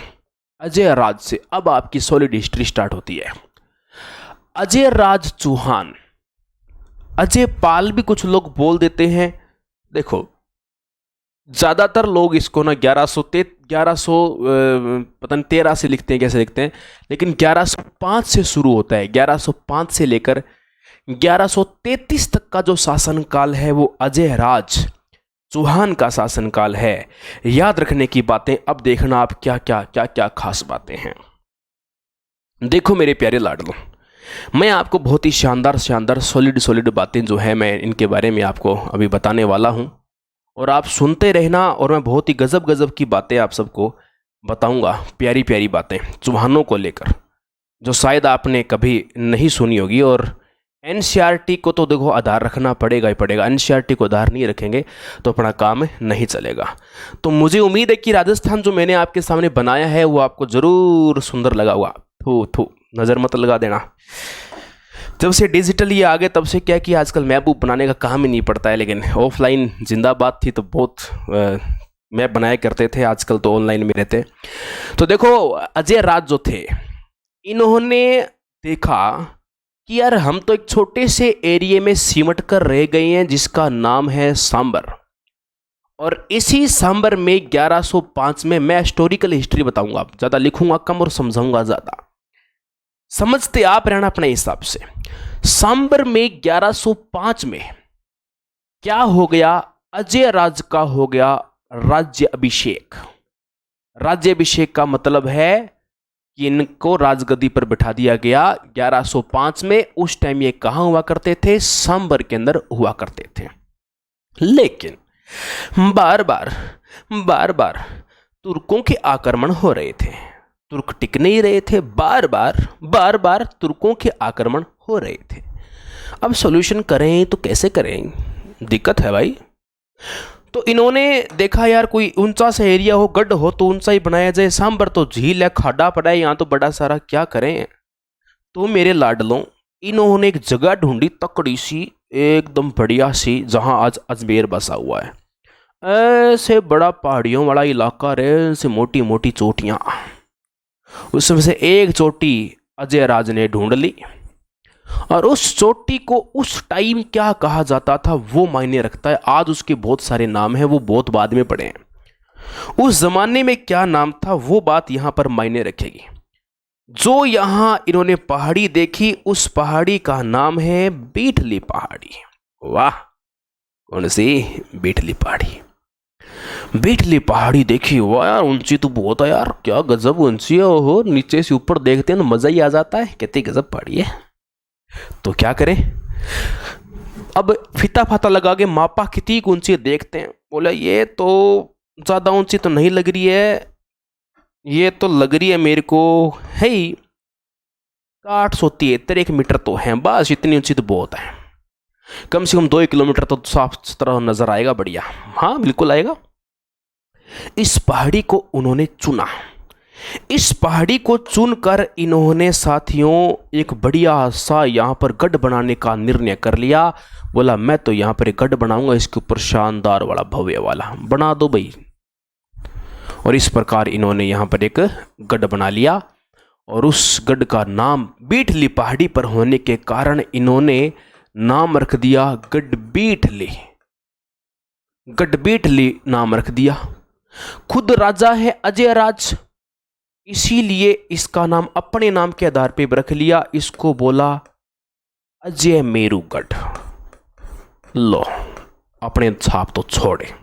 अजय राज से। अब आपकी सॉलिड हिस्ट्री स्टार्ट होती है। अजय राज चौहान, अजय पाल भी कुछ लोग बोल देते हैं। देखो ज्यादातर लोग इसको ना 1113 से लिखते हैं, कैसे लिखते हैं, लेकिन 1105 से शुरू होता है। 1105 से लेकर 1133 तक का जो शासनकाल है वो अजय राज चौहान का शासनकाल है। याद रखने की बातें अब देखना आप क्या क्या क्या क्या खास बातें हैं। देखो मेरे प्यारे लाडलो, मैं आपको बहुत ही शानदार शानदार सॉलिड बातें जो है मैं इनके बारे में आपको अभी बताने वाला हूं, और आप सुनते रहना। और मैं बहुत ही गजब की बातें आप सबको बताऊंगा, प्यारी प्यारी बातें चौहानों को लेकर, जो शायद आपने कभी नहीं सुनी होगी। और एनसीईआरटी को तो देखो आधार रखना पड़ेगा ही पड़ेगा। एनसीईआरटी को आधार नहीं रखेंगे तो अपना काम नहीं चलेगा। तो मुझे उम्मीद है कि राजस्थान जो मैंने आपके सामने बनाया है वो आपको ज़रूर सुंदर लगा होगा। थू नज़र मत लगा देना। जब से डिजिटल ये आ गए तब से क्या कि आजकल मैप बनाने का काम ही नहीं पड़ता है, लेकिन ऑफलाइन जिंदाबाद थी तो बहुत मैप बनाया करते थे। आजकल तो ऑनलाइन में रहते। तो देखो अजय राज जो थे, इन्होंने देखा कि यार हम तो एक छोटे से एरिया में सिमट कर रह गए हैं जिसका नाम है सांबर। और इसी सांबर में 1105 में मैं हिस्टोरिकल हिस्ट्री बताऊंगा, ज़्यादा लिखूंगा कम और समझाऊंगा ज़्यादा। समझते आप रहना अपने हिसाब से। सांबर में 1105 में क्या हो गया, अजय राज का हो गया राज्य अभिषेक। राज्य अभिषेक का मतलब है कि इनको राजगद्दी पर बिठा दिया गया 1105 में। उस टाइम ये कहां हुआ करते थे, सांबर के अंदर हुआ करते थे। लेकिन बार बार तुर्कों के आक्रमण हो रहे थे, तुर्क टिक नहीं रहे थे। बार बार तुर्कों के आक्रमण हो रहे थे। अब सॉल्यूशन करें तो कैसे करें, दिक्कत है भाई। तो इन्होंने देखा यार कोई ऊंचा सा एरिया हो, गढ़ हो तो ऊंचा ही बनाया जाए। सांबर तो झील है, खाड़ा पड़ा है, यहाँ तो बड़ा सारा, क्या करें। तो मेरे लाडलों, इन्होंने एक जगह ढूंढी तकड़ी सी, एकदम बढ़िया सी, जहां आज अजमेर बसा हुआ है। ऐसे बड़ा पहाड़ियों वाला इलाका रहे, से मोटी मोटी चोटियां। उसमें से एक चोटी अजय राज ने ढूंढ ली। और उस चोटी को उस टाइम क्या कहा जाता था वो मायने रखता है। आज उसके बहुत सारे नाम हैं, वो बहुत बाद में पड़े हैं। उस जमाने में क्या नाम था वो बात यहां पर मायने रखेगी। जो यहां इन्होंने पहाड़ी देखी, उस पहाड़ी का नाम है बीठली पहाड़ी। वाह, कौन सी? बीठली पहाड़ी। बीठली पहाड़ी देखी, वाह यार ऊंची तो बहुत है यार, क्या गजब ऊंची है। ओहो, नीचे से ऊपर देखते हैं तो मजा ही आ जाता है, कितनी गजब पहाड़ी है। तो क्या करें, अब फीता फाता लगा के मापा कितनी ऊंची देखते हैं। बोला ये तो ज्यादा ऊंची तो नहीं लग रही है, ये तो लग रही है मेरे को है 873 मीटर तो है, बस इतनी ऊंची तो बहुत है। कम से कम 2 किलोमीटर तो साफ सुथरा नजर आएगा, बढ़िया। हाँ बिल्कुल आएगा। इस पहाड़ी को उन्होंने चुना। इस पहाड़ी को चुनकर इन्होंने साथियों एक बढ़िया सा यहाँ पर गढ़ बनाने का निर्णय कर लिया। बोला मैं तो यहाँ पर एक गढ़ बनाऊंगा, इसके ऊपर शानदार वाला भव्य वाला बना दो भाई। और इस प्रकार इन्होंने यहाँ पर एक गढ़ बना लिया। और उस गढ़ का नाम बीठली पहाड़ी पर होने के कारण इन्होंने नाम रख दिया गढ़बीठली। गढ़बीठली नाम रख दिया। खुद राजा है अजय राज, इसीलिए इसका नाम अपने नाम के आधार पर रख लिया। इसको बोला अजय मेरूगढ़। लो, अपने छाप तो छोड़े।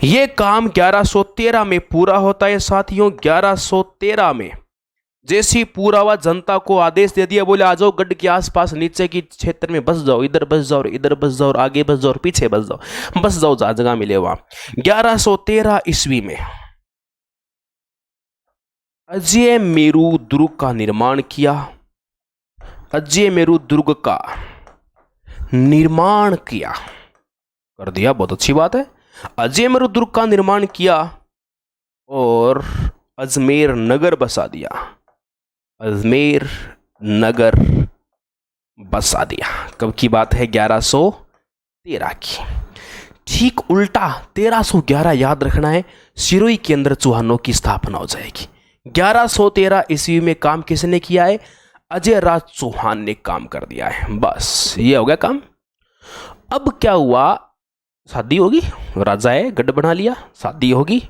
यह काम 1113 में पूरा होता है साथियों। 1113 में जैसी पूरा हुआ, जनता को आदेश दे दिया, बोले आ जाओ गढ़ के आसपास नीचे की क्षेत्र में बस जाओ, इधर बस जाओ, इधर बस जाओ, आगे बस जाओ, पीछे बस जाओ, जहां जगह मिले वहां। 1113 ईस्वी में अजय मेरू दुर्ग का निर्माण किया। अजय मेरू दुर्ग का निर्माण किया, कर दिया, बहुत अच्छी बात है। अजय मेरू दुर्ग का निर्माण किया। और अजमेर नगर बसा दिया। अजमेर नगर बसा दिया। कब की बात है? 1113 की। ठीक उल्टा 1311 याद रखना है, सिरोही के अंदर चौहानों की स्थापना हो जाएगी। 1113 ईस्वी में काम किसने किया है? अजय राज चौहान ने काम कर दिया है। बस ये हो गया काम। अब क्या हुआ? शादी होगी, राजा है, गढ़ बना लिया, शादी होगी,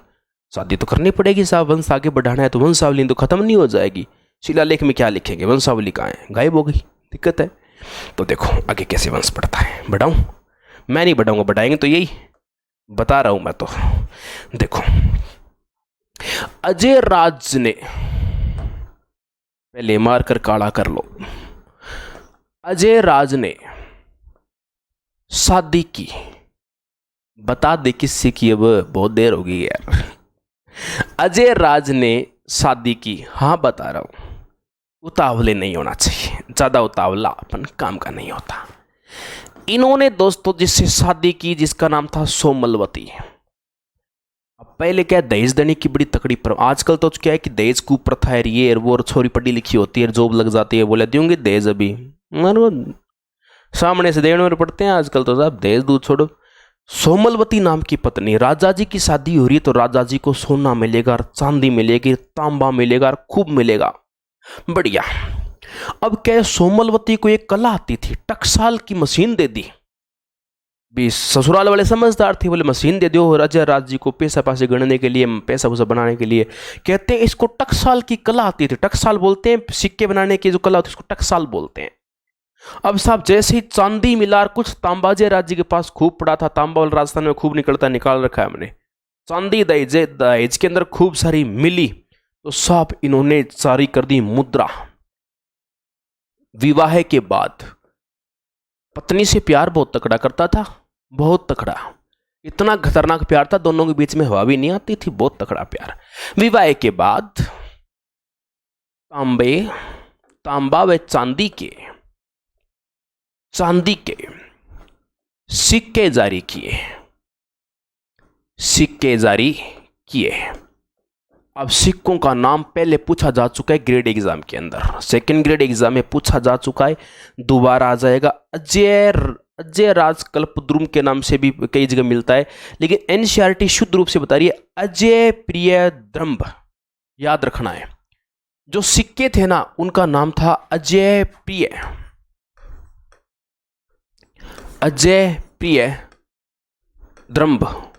शादी तो करनी पड़ेगी साहब, वंश आगे बढ़ाना है तो वंशावली तो खत्म नहीं हो जाएगी। शिलालेख में क्या लिखेंगे? वंशावली कहाँ है? गायब हो गई, दिक्कत है। तो देखो आगे कैसे वंश बढ़ता है। बढ़ाऊं? मैं नहीं बढ़ाऊंगा, बढ़ाएंगे तो यही बता रहा हूं मैं तो। देखो अजय राज ने, पहले मार कर काला कर लो, अजय राज ने शादी की। बता दे किससे की? अब बहुत देर हो गई यार। अजय राज ने शादी की। हाँ बता रहा हूं, उतावले नहीं होना चाहिए, ज्यादा उतावला अपन काम का नहीं होता। इन्होंने दोस्तों जिससे शादी की, जिसका नाम था सोमलवती। अब पहले क्या दहेज देने की बड़ी तकड़ी पर, आजकल तो क्या है कि दहेज कुप्रथा है, ये वो, और छोरी पढ़ी लिखी होती है, जॉब लग जाती है, बोले दूंगी दहेज अभी, सामने से देने में पड़ते हैं आजकल तो साहब, दहेज दूध छोड़ो। सोमलवती नाम की पत्नी, राजा जी की शादी हो रही है तो राजा जी को सोना मिलेगा, चांदी मिलेगी, तांबा मिलेगा, खूब मिलेगा, बढ़िया। अब क्या है, सोमलवती को एक कला आती थी, टकसाल की मशीन दे दी। भी ससुराल वाले समझदार थे, बोले मशीन दे दो राजा राज जी को पैसा पैसे गणने के लिए, पैसा वैसा बनाने के लिए। कहते हैं इसको टकसाल की कला आती थी। टकसाल बोलते हैं सिक्के बनाने की जो कला होती है, इसको टकसाल बोलते हैं। अब साहब जैसे ही चांदी मिला, कुछ तांबा जय राज जी के पास खूब पड़ा था, तांबा वाला राजस्थान में खूब निकलता, निकाल रखा है हमने, चांदी दहेज के अंदर खूब सारी मिली, तो साहब इन्होंने सारी कर दी मुद्रा। विवाह के बाद पत्नी से प्यार बहुत तकड़ा करता था, बहुत तकड़ा, इतना खतरनाक प्यार था, दोनों के बीच में हवा भी नहीं आती थी, बहुत तकड़ा प्यार। विवाह के बाद तांबा व चांदी के सिक्के जारी किए। अब सिक्कों का नाम पहले पूछा जा चुका है ग्रेड एग्जाम के अंदर, सेकंड ग्रेड एग्जाम में पूछा जा चुका है, दोबारा आ जाएगा। अजय राज कल्पद्रुम के नाम से भी कई जगह मिलता है, लेकिन एनसीईआरटी शुद्ध रूप से बता रही है अजय प्रिय द्रंभ। याद रखना है, जो सिक्के थे ना उनका नाम था अजय प्रिय द्रंभ,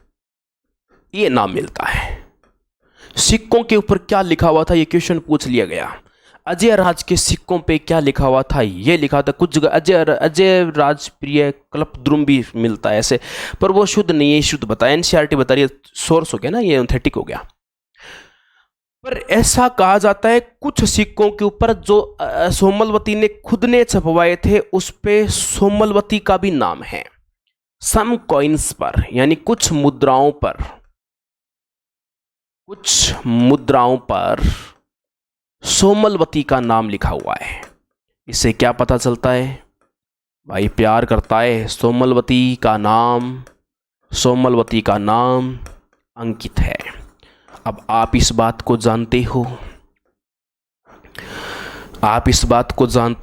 ये नाम मिलता है। सिक्कों के ऊपर क्या लिखा हुआ था, ये क्वेश्चन पूछ लिया गया। अजय राज के सिक्कों पे क्या लिखा हुआ था? ये लिखा था कुछ जगह अजय राज प्रिय कल्पद्रुम भी मिलता है ऐसे, पर वो शुद्ध नहीं है, शुद्ध बताया, एनसीईआरटी बता रही है, सोर्स हो गया ना, ये ऑथेंटिक हो गया। पर ऐसा कहा जाता है कुछ सिक्कों के ऊपर जो सोमलवती ने खुद ने छपवाए थे, उस पे सोमलवती का भी नाम है। सम कॉइन्स पर, यानी कुछ मुद्राओं पर सोमलवती का नाम लिखा हुआ है। इससे क्या पता चलता है भाई? प्यार करता है, सोमलवती का नाम अंकित है। अब आप इस बात को जानते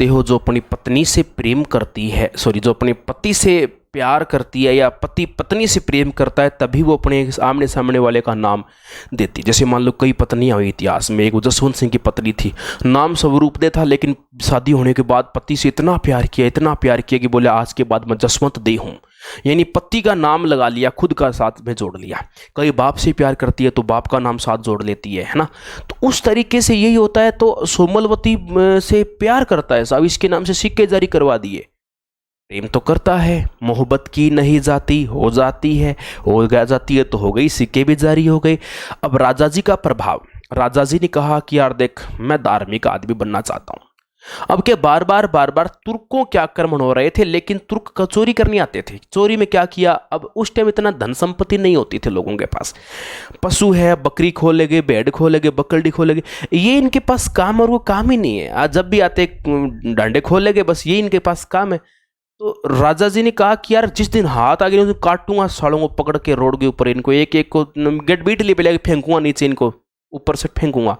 हो, जो अपनी पत्नी से प्रेम करती है, जो अपने पति से प्यार करती है या पति पत्नी से प्रेम करता है, तभी वो अपने आमने सामने वाले का नाम देती। जैसे मान लो कई पत्नियां हुई इतिहास में, एक जसवंत सिंह की पत्नी थी, नाम स्वरूपदे था, लेकिन शादी होने के बाद पति से इतना प्यार किया कि बोले आज के बाद मैं जसवंत दे हूं, यानी पति का नाम लगा लिया, खुद का साथ में जोड़ लिया। कई बाप से प्यार करती है तो बाप का नाम साथ जोड़ लेती है ना, तो उस तरीके से यही होता है। तो सोमलवती से प्यार करता है साहब, इसके नाम से सिक्के जारी करवा दिए। प्रेम तो करता है, मोहब्बत की नहीं जाती, हो जाती है तो हो गई, सिक्के भी जारी हो गए। अब राजा जी का प्रभाव, राजा जी ने कहा कि यार देख मैं धार्मिक आदमी बनना चाहता हूँ। अब के बार बार तुर्कों के आक्रमण हो रहे थे, लेकिन तुर्क का चोरी करने आते थे। चोरी में क्या किया, अब उस टाइम इतना धन संपत्ति नहीं होती थी लोगों के पास, पशु है, बकरी खोलेंगे, भेड़ खोलेंगे, बकरी खोलेंगे, ये इनके पास काम, और वो काम ही नहीं है। आज जब भी आते डांडे खोलेंगे, बस ये इनके पास काम है। तो राजा जी ने कहा कि यार जिस दिन हाथ आ गए उस दिन काटूंगा सालों को पकड़ के रोड के ऊपर, इनको एक एक को गेट बीट ले पहले फेंकूंगा नीचे, इनको ऊपर से फेंकूंगा।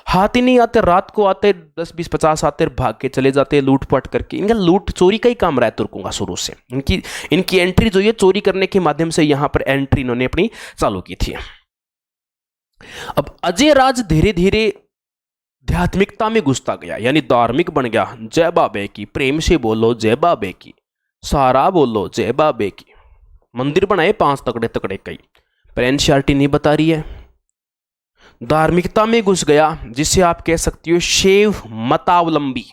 हाथ ही नहीं आते, रात को आते 10-20-50 आते, भाग के चले जाते लूटपाट करके। इनका लूट चोरी का ही काम रहा है तुर्कों का शुरू से। इनकी एंट्री जो है चोरी करने के माध्यम से यहाँ पर एंट्री इन्होंने अपनी चालू की थी। अब अजय राज धीरे धीरे आध्यात्मिकता में घुसता गया, यानी धार्मिक बन गया। जय बाबे की, प्रेम से बोलो जय बाबे की, सारा बोलो जय बाबे की। मंदिर बनाए 5 तकड़े तकड़े कई, पर एनसीईआरटी नहीं बता रही है। धार्मिकता में घुस गया, जिसे आप कह सकती हो शैव मतावलंबी।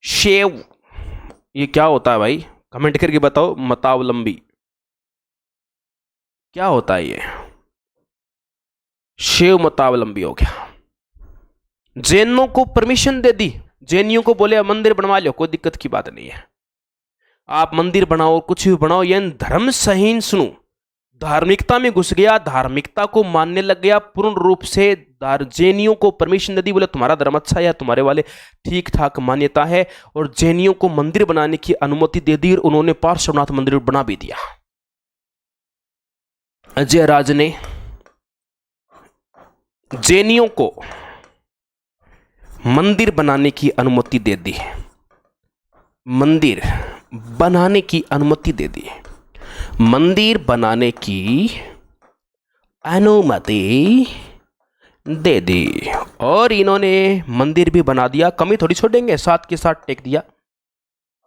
शैव ये क्या होता है भाई, कमेंट करके बताओ। मतावलंबी क्या होता है? ये शैव मतावलंबी हो गया। जैनों को परमिशन दे दी, जैनियों को बोले मंदिर बनवा लो, कोई दिक्कत की बात नहीं है, आप मंदिर बनाओ कुछ भी बनाओ। यानी धर्म सहिष्णु, धार्मिकता में घुस गया, धार्मिकता को मानने लग गया पूर्ण रूप से। जैनियों को परमिशन दे दी, बोले तुम्हारा धर्म अच्छा है, तुम्हारे वाले ठीक ठाक मान्यता है, और जैनियों को मंदिर बनाने की अनुमति दे दी। उन्होंने पार्श्वनाथ मंदिर बना भी दिया। अजय राज ने जैनियों को मंदिर बनाने की अनुमति दे दी, मंदिर बनाने की अनुमति दे दी, मंदिर बनाने की अनुमति दे दी। और इन्होंने मंदिर भी बना दिया, कमी थोड़ी छोड़ेंगे, साथ के साथ टेक दिया।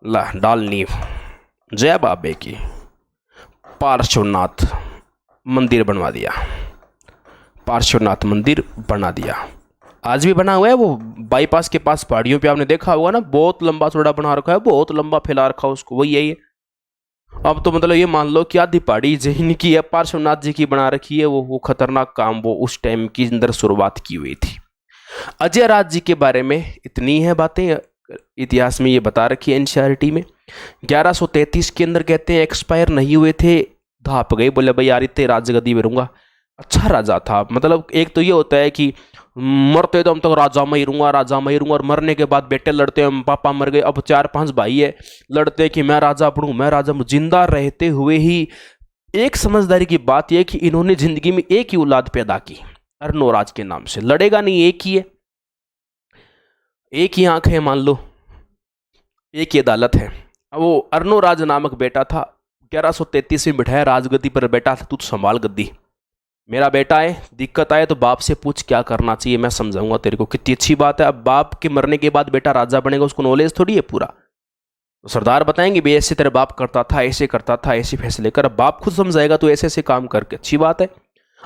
ला डाल नींव, जय बाबे की, पार्श्वनाथ मंदिर बनवा दिया, पार्श्वनाथ मंदिर बना दिया। आज भी बना हुआ है, वो बाईपास के पास पहाड़ियों पे आपने देखा होगा ना, बहुत लंबा चौड़ा बना रखा है, बहुत लंबा फैला रखा है उसको, वही है। अब तो मतलब ये मान लो कि आधी पहाड़ी जैन की है, पार्श्वनाथ जी की बना रखी है। वो खतरनाक काम वो उस टाइम की अंदर शुरुआत की हुई थी। अजय राज जी के बारे में इतनी है बातें, इतिहास में ये बता रखी है एनसीईआरटी में। 1133 के अंदर कहते हैं एक्सपायर नहीं हुए थे, धाप गए, बोले भाई यार इतने राजगद्दी में रहूंगा। अच्छा राजा था, मतलब एक तो ये होता है कि मरते दम तक राजा मैं ही रहूंगा, राजा मैं ही रहूंगा, और मरने के बाद बेटे लड़ते हैं, पापा मर गए, अब 4-5 भाई है, लड़ते हैं कि मैं राजा बनूं, मैं राजा। जिंदा रहते हुए ही एक समझदारी की बात यह कि इन्होंने जिंदगी में एक ही औलाद पैदा की, अर्नोराज के नाम से। लड़ेगा नहीं, एक ही है, एक ही आंख है मान लो, एक ही अदालत है। अब वो अर्नोराज नामक बेटा था, 1133 में बिठाया राजगद्दी पर, बेटा तू तो संभाल गद्दी, मेरा बेटा है, दिक्कत आए तो बाप से पूछ क्या करना चाहिए, मैं समझाऊंगा तेरे को। कितनी अच्छी बात है, अब बाप के मरने के बाद बेटा राजा बनेगा, उसको नॉलेज थोड़ी है पूरा। तो सरदार बताएंगे भी ऐसे तेरा बाप करता था, ऐसे करता था, ऐसे फैसले कर। अब बाप खुद समझाएगा तो ऐसे ऐसे काम करके, अच्छी बात है,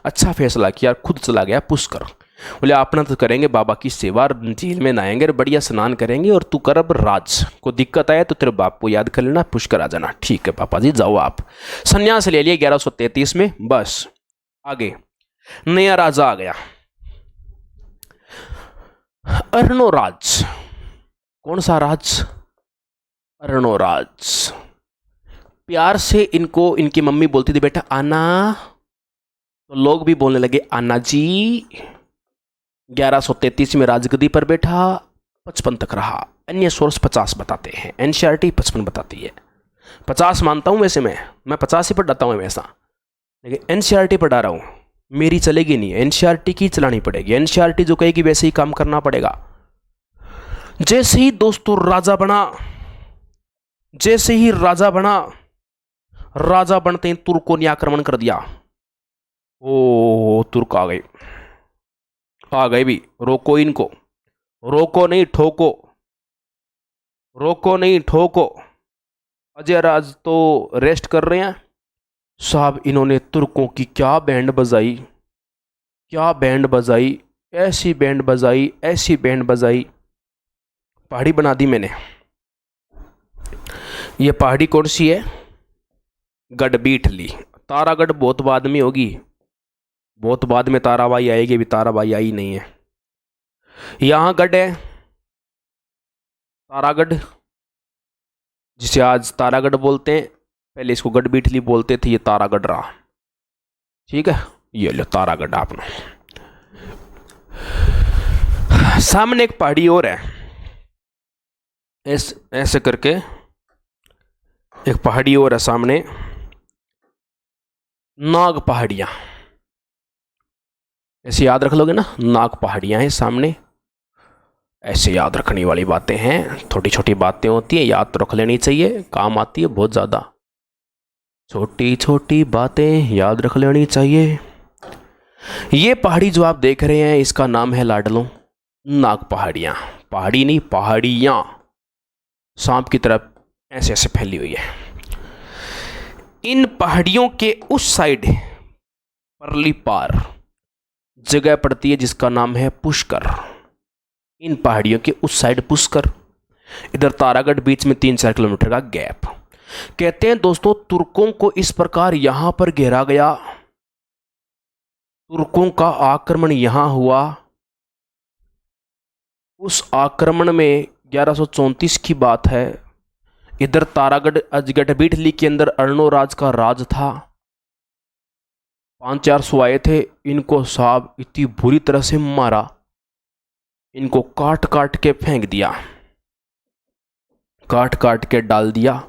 अच्छा फैसला किया, खुद चला गया पुश कर। बोले अपना तो करेंगे बाबा की सेवा, झील में नहाएंगे, बढ़िया स्नान करेंगे, और तू कर अब राज। को दिक्कत आए तो तेरे बाप को याद कर लेना, पुश कर आ जाना। ठीक है पापा जी जाओ आप। संन्यास ले लिया 1133 में, बस आगे नया राजा आ गया, अर्नोराज। कौन सा राज? अर्नोराज। प्यार से इनको इनकी मम्मी बोलती थी बेटा आना, तो लोग भी बोलने लगे आना जी। 1133 में राजगद्दी पर बैठा, 55 तक रहा। अन्य सोर्स 50 बताते हैं, एनसीईआरटी 55 बताती है। 50 मानता हूं वैसे, मैं 50 ही पढ़ाता हूं वैसा, लेकिन एनसीईआरटी पढ़ा रहा हूं, मेरी चलेगी नहीं, एनसीईआरटी की चलानी पड़ेगी। एनसीईआरटी जो कहेगी वैसे ही काम करना पड़ेगा। जैसे ही दोस्तों राजा बना, जैसे ही राजा बना, राजा बनते ही तुर्कों ने आक्रमण कर दिया। ओ तुर्क आ गए, आ गए भी, रोको इनको, रोको नहीं ठोको, रोको नहीं ठोको। अजय राज तो रेस्ट कर रहे हैं साहब, इन्होंने तुर्कों की क्या बैंड बजाई, क्या बैंड बजाई, ऐसी बैंड बजाई, ऐसी बैंड बजाई। पहाड़ी बना दी मैंने। ये पहाड़ी कौन सी है? गढ़बीठली। तारागढ़ बहुत बाद में होगी, बहुत बाद में ताराबाई आएगी, अभी ताराबाई आई नहीं है। यहां गढ़ है तारागढ़, जिसे आज तारागढ़ बोलते हैं, पहले इसको गढ़बीठली बोलते थे, ये तारागढ़ रहा। ठीक है, ये लो तारागढ़ आपने। सामने एक पहाड़ी और है, ऐसे करके एक पहाड़ी और है सामने, नाग पहाड़ियाँ, ऐसे याद रख लोगे ना, नाग पहाड़ियाँ हैं सामने। ऐसे याद रखने वाली बातें हैं, छोटी छोटी बातें होती हैं, याद तो रख लेनी चाहिए, काम आती है बहुत ज़्यादा। छोटी छोटी बातें याद रख लेनी चाहिए। ये पहाड़ी जो आप देख रहे हैं इसका नाम है लाडलों नाग पहाड़ियाँ। पहाड़ी नहीं, पहाड़ियाँ सांप की तरफ ऐसे ऐसे फैली हुई है। इन पहाड़ियों के उस साइड परली पार जगह पड़ती है जिसका नाम है पुष्कर। इन पहाड़ियों के उस साइड पुष्कर, इधर तारागढ़, बीच में 3-4 किलोमीटर का गैप। कहते हैं दोस्तों तुर्कों को इस प्रकार यहां पर घेरा गया, तुर्कों का आक्रमण यहां हुआ। उस आक्रमण में 1134 की बात है। इधर तारागढ़ अजगढ़ बीटली के अंदर अर्णोराज का राज था। 500-400 आए थे, इनको साहब इतनी बुरी तरह से मारा, इनको काट काट के फेंक दिया, काट काट के डाल दिया।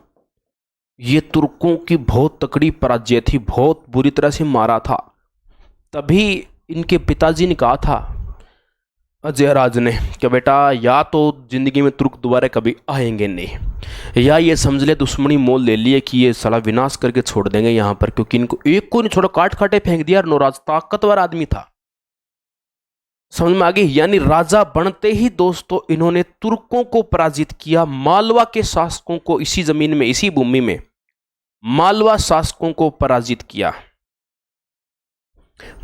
ये तुर्कों की बहुत तकड़ी पराजय थी, बहुत बुरी तरह से मारा था। तभी इनके पिताजी ने कहा था अजय राज ने कि बेटा या तो जिंदगी में तुर्क दोबारा कभी आएंगे नहीं, या ये समझ ले दुश्मनी मोल ले लिए कि ये साला विनाश करके छोड़ देंगे यहाँ पर, क्योंकि इनको एक को नहीं छोड़ा, काट काटे फेंक दिया। अर्णोराज ताकतवर आदमी था, समझ में आ गई। यानी राजा बनते ही दोस्तों इन्होंने तुर्कों को पराजित किया। मालवा के शासकों को इसी जमीन में, इसी भूमि में मालवा शासकों को पराजित किया,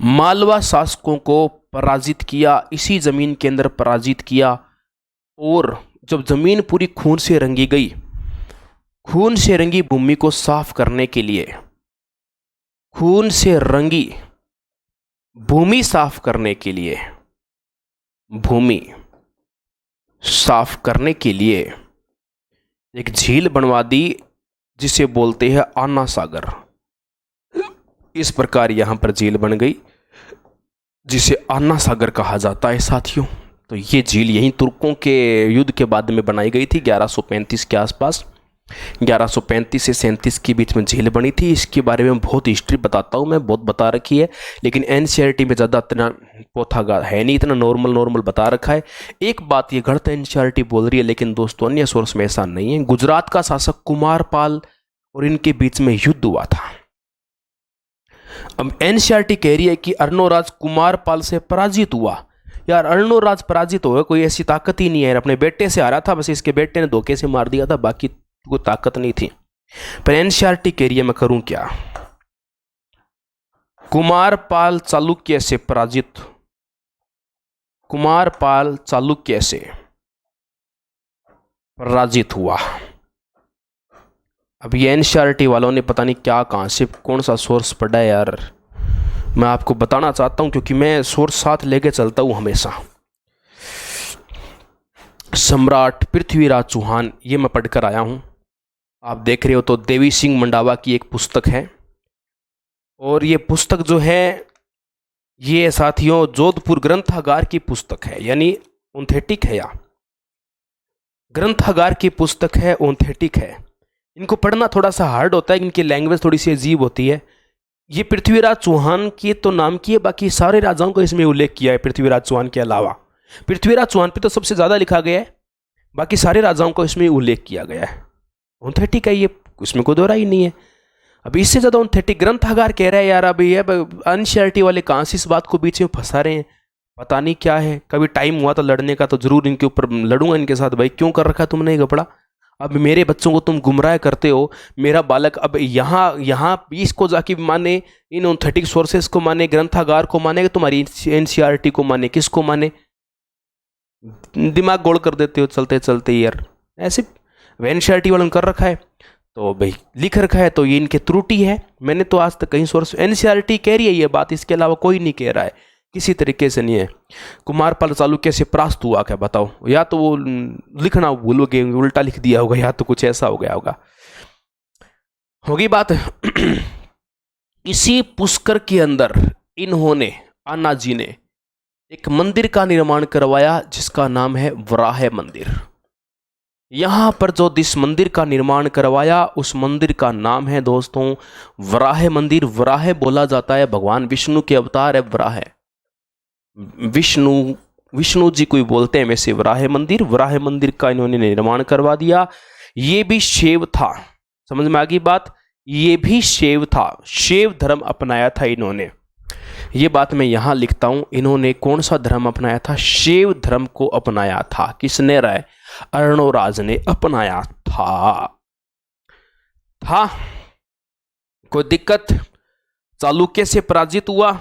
मालवा शासकों को पराजित किया, इसी जमीन के अंदर पराजित किया। और जब जमीन पूरी खून से रंगी गई, खून से रंगी भूमि को साफ करने के लिए, खून से रंगी भूमि साफ करने के लिए, भूमि साफ करने के लिए एक झील बनवा दी जिसे बोलते हैं आना सागर। इस प्रकार यहां पर झील बन गई जिसे आना सागर कहा जाता है साथियों। तो ये झील यहीं तुर्कों के युद्ध के बाद में बनाई गई थी 1135 के आसपास। 1135 से 37 के बीच में झील बनी थी। इसके बारे में बहुत हिस्ट्री बताता हूँ मैं, बहुत बता रखी है, लेकिन एनसीईआरटी में ज़्यादा इतना पोथा है नहीं, इतना नॉर्मल बता रखा है। एक बात ये गलत एनसीईआरटी बोल रही है, लेकिन दोस्तों अन्य सोर्स में ऐसा नहीं है। गुजरात का शासक कुमारपाल और इनके बीच में युद्ध हुआ था। अब एनसीईआरटी कह रही है कि अर्णोराज कुमारपाल से पराजित हुआ। यार अर्णोराज पराजित हुआ, कोई ऐसी ताकत ही नहीं है, अपने बेटे से आ रहा था, बस इसके बेटे ने धोखे से मार दिया था, बाकी कोई ताकत नहीं थी। पर एनसीईआरटी कह रही है, मैं करूं क्या? कुमारपाल चालुक्य से पराजित, कुमारपाल चालुक्य से पराजित हुआ। अब ये एनसीईआरटी वालों ने पता नहीं क्या, कहां से कौन सा सोर्स पढ़ा है यार, मैं आपको बताना चाहता हूं क्योंकि मैं सोर्स साथ लेके चलता हूं हमेशा। सम्राट पृथ्वीराज चौहान, ये मैं पढ़कर आया हूं। आप देख रहे हो तो देवी सिंह मंडावा की एक पुस्तक है, और ये पुस्तक जो है ये साथियों जोधपुर ग्रंथागार की पुस्तक है, यानी ऑथेंटिक है। या ग्रंथागार की पुस्तक है, ऑथेंटिक है। इनको पढ़ना थोड़ा सा हार्ड होता है, इनकी लैंग्वेज थोड़ी सी अजीब होती है। ये पृथ्वीराज चौहान की तो नाम की है, बाकी सारे राजाओं को इसमें उल्लेख किया है पृथ्वीराज चौहान के अलावा। पृथ्वीराज चौहान पे तो सबसे ज़्यादा लिखा गया है, बाकी सारे राजाओं को इसमें उल्लेख किया गया है। ऑथेंटिक है ये, इसमें कोई दोहरा ही नहीं है। अब इससे ज़्यादा ऑथेंटिक ग्रंथागार कह रहा है यार। अब ये एनसीईआरटी वाले कहाँ से इस बात को बीच में फंसा रहे हैं, पता नहीं क्या है। कभी टाइम हुआ तो लड़ने का तो जरूर इनके ऊपर लड़ूंगा इनके साथ। भाई क्यों कर रखा तुमने ये कपड़ा? अब मेरे बच्चों को तुम गुमराह करते हो। मेरा बालक अब यहाँ इसको जाके माने, इन ऑथेंटिक सोर्सेस को माने, ग्रंथागार को माने, तुम्हारी एनसीईआरटी को माने, किसको माने? दिमाग गोल कर देते हो चलते चलते यार। ऐसे एनसीईआरटी वालों ने कर रखा है तो भाई लिख रखा है, तो ये इनके त्रुटि है। मैंने तो आज तक कहीं सोर्स, एनसीईआरटी कह रही है ये बात, इसके अलावा कोई नहीं कह रहा है, किसी तरीके से नहीं है। कुमारपाल चालुक्य से परास्त हुआ क्या बताओ? या तो वो लिखना भूल गए, उल्टा लिख दिया होगा, या तो कुछ ऐसा हो गया होगा। होगी बात। इसी पुष्कर के अंदर इन्होंने, अन्ना जी ने एक मंदिर का निर्माण करवाया जिसका नाम है वराह मंदिर। यहाँ पर जो जिस मंदिर का निर्माण करवाया उस मंदिर का नाम है दोस्तों वराह मंदिर। वराह बोला जाता है भगवान विष्णु के अवतार है वराह। विष्णु जी को बोलते हैं वैसे वराह मंदिर का इन्होंने निर्माण करवा दिया। ये भी शैव था, समझ में आ गई बात, ये भी शैव था, शैव धर्म अपनाया था इन्होंने। ये बात मैं यहां लिखता हूं, इन्होंने कौन सा धर्म अपनाया था? शैव धर्म को अपनाया था। किसने? राय अर्णोराज ने अपनाया था। कोई दिक्कत? चालुक्य से पराजित हुआ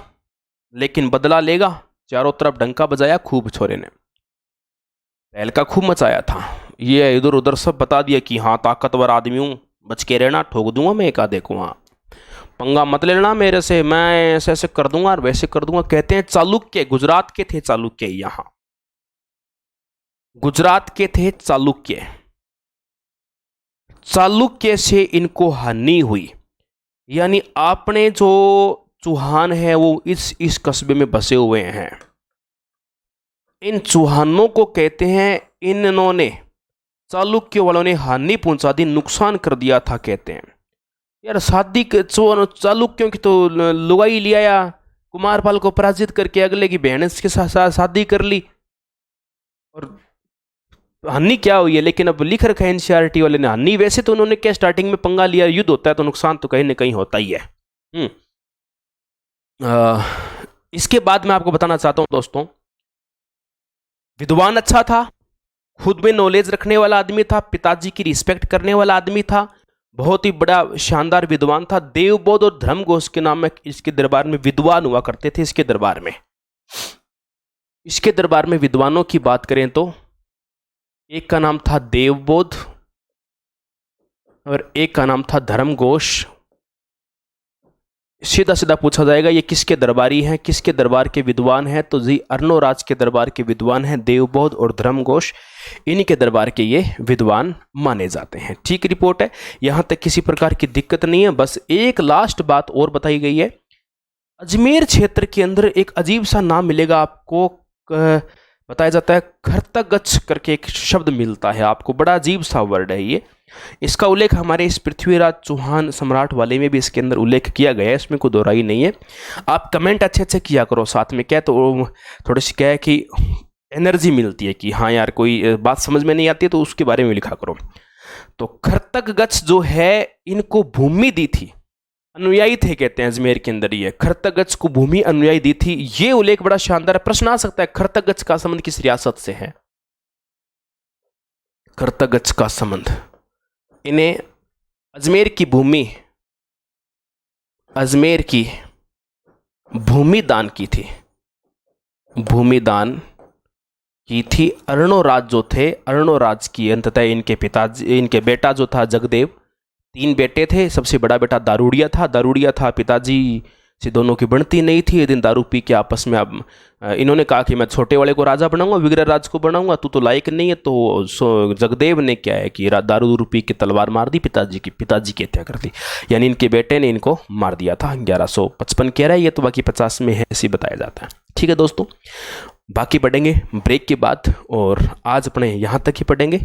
लेकिन बदला लेगा। चारों तरफ डंका बजाया खूब, छोरे ने तहलका खूब मचाया था। ये इधर उधर सब बता दिया कि हाँ ताकतवर आदमी हूं, बच के रहना, ठोक दूंगा मैं एक आधे को, वहां पंगा मत लेना मेरे से, मैं ऐसे ऐसे कर दूंगा और वैसे कर दूंगा। कहते हैं चालुक्य, गुजरात के थे चालुक्य, यहां गुजरात के थे चालुक्य। चालुक्य से इनको हानि हुई, यानी आपने जो चौहान है वो इस कस्बे में बसे हुए हैं। इन चौहानों को कहते हैं, इन्होंने चालुक्य वालों ने हानि पहुंचा दी, नुकसान कर दिया था। कहते हैं यार शादी चालुक्यों की तो लुगाई ले आया, कुमारपाल को पराजित करके अगले की बहन के साथ शादी कर ली, और हानि क्या हुई है? लेकिन अब लिख रखा है एनसीईआरटी वाले ने हानि। वैसे तो उन्होंने क्या स्टार्टिंग में पंगा लिया, युद्ध होता है तो नुकसान तो कहीं ना कहीं होता ही है। इसके बाद मैं आपको बताना चाहता हूं दोस्तों, विद्वान अच्छा था, खुद में नॉलेज रखने वाला आदमी था, पिताजी की रिस्पेक्ट करने वाला आदमी था, बहुत ही बड़ा शानदार विद्वान था। देवबोध और धर्मघोष के नाम में इसके दरबार में विद्वान हुआ करते थे। इसके दरबार में विद्वानों की बात करें तो एक का नाम था देवबोध और एक का नाम था धर्मघोष। सीधा सीधा पूछा जाएगा ये किसके दरबारी हैं, किसके दरबार के विद्वान हैं? तो जी अर्णोराज के दरबार के विद्वान हैं देवबोध और धर्मघोष, इन्हीं के दरबार के ये विद्वान माने जाते हैं। ठीक रिपोर्ट है, यहां तक किसी प्रकार की दिक्कत नहीं है। बस एक लास्ट बात और बताई गई है, अजमेर क्षेत्र के अंदर एक अजीब सा नाम मिलेगा आपको, बताया जाता है खरतगच्छ करके एक शब्द मिलता है आपको, बड़ा अजीब सा वर्ड है ये। इसका उल्लेख हमारे इस पृथ्वीराज चौहान सम्राट वाले में भी इसके अंदर उल्लेख किया गया है, इसमें कोई दोहराई नहीं है। आप कमेंट अच्छे अच्छे किया करो साथ में, क्या तो थोड़ी सी क्या है कि एनर्जी मिलती है कि हाँ यार कोई बात समझ में नहीं आती है तो उसके बारे में लिखा करो। तो खरतगच्छ जो है इनको भूमि दी थी, अनुयायी थे कहते हैं अजमेर के अंदर, ये खरतगच्छ को भूमि अनुयायी दी थी। ये उल्लेख बड़ा शानदार है, प्रश्न आ सकता है खरतगच्छ का संबंध किस रियासत से है? खरतगच्छ का संबंध इन्हें अजमेर की भूमि दान की थी, भूमि दान की थी। अर्णोराज जो थे, अर्णोराज की अंततः इनके बेटा जो था जगदेव, 3 बेटे थे, सबसे बड़ा बेटा दारूड़िया था। पिताजी से दोनों की बनती नहीं थी। एक दिन दारू पी के आपस में अब इन्होंने कहा कि मैं छोटे वाले को राजा बनाऊंगा, विग्रहराज को बनाऊंगा, तू तो लायक नहीं है। तो जगदेव ने क्या है कि दारू पी के तलवार मार दी, पिताजी की हत्या कर दी, यानी इनके बेटे ने इनको मार दिया था। 1155 कह रहा है ये, तो बाकी 50 में है ऐसे बताया जाता है। ठीक है दोस्तों, बाकी पढ़ेंगे ब्रेक के बाद, और आज अपने यहाँ तक ही पढ़ेंगे।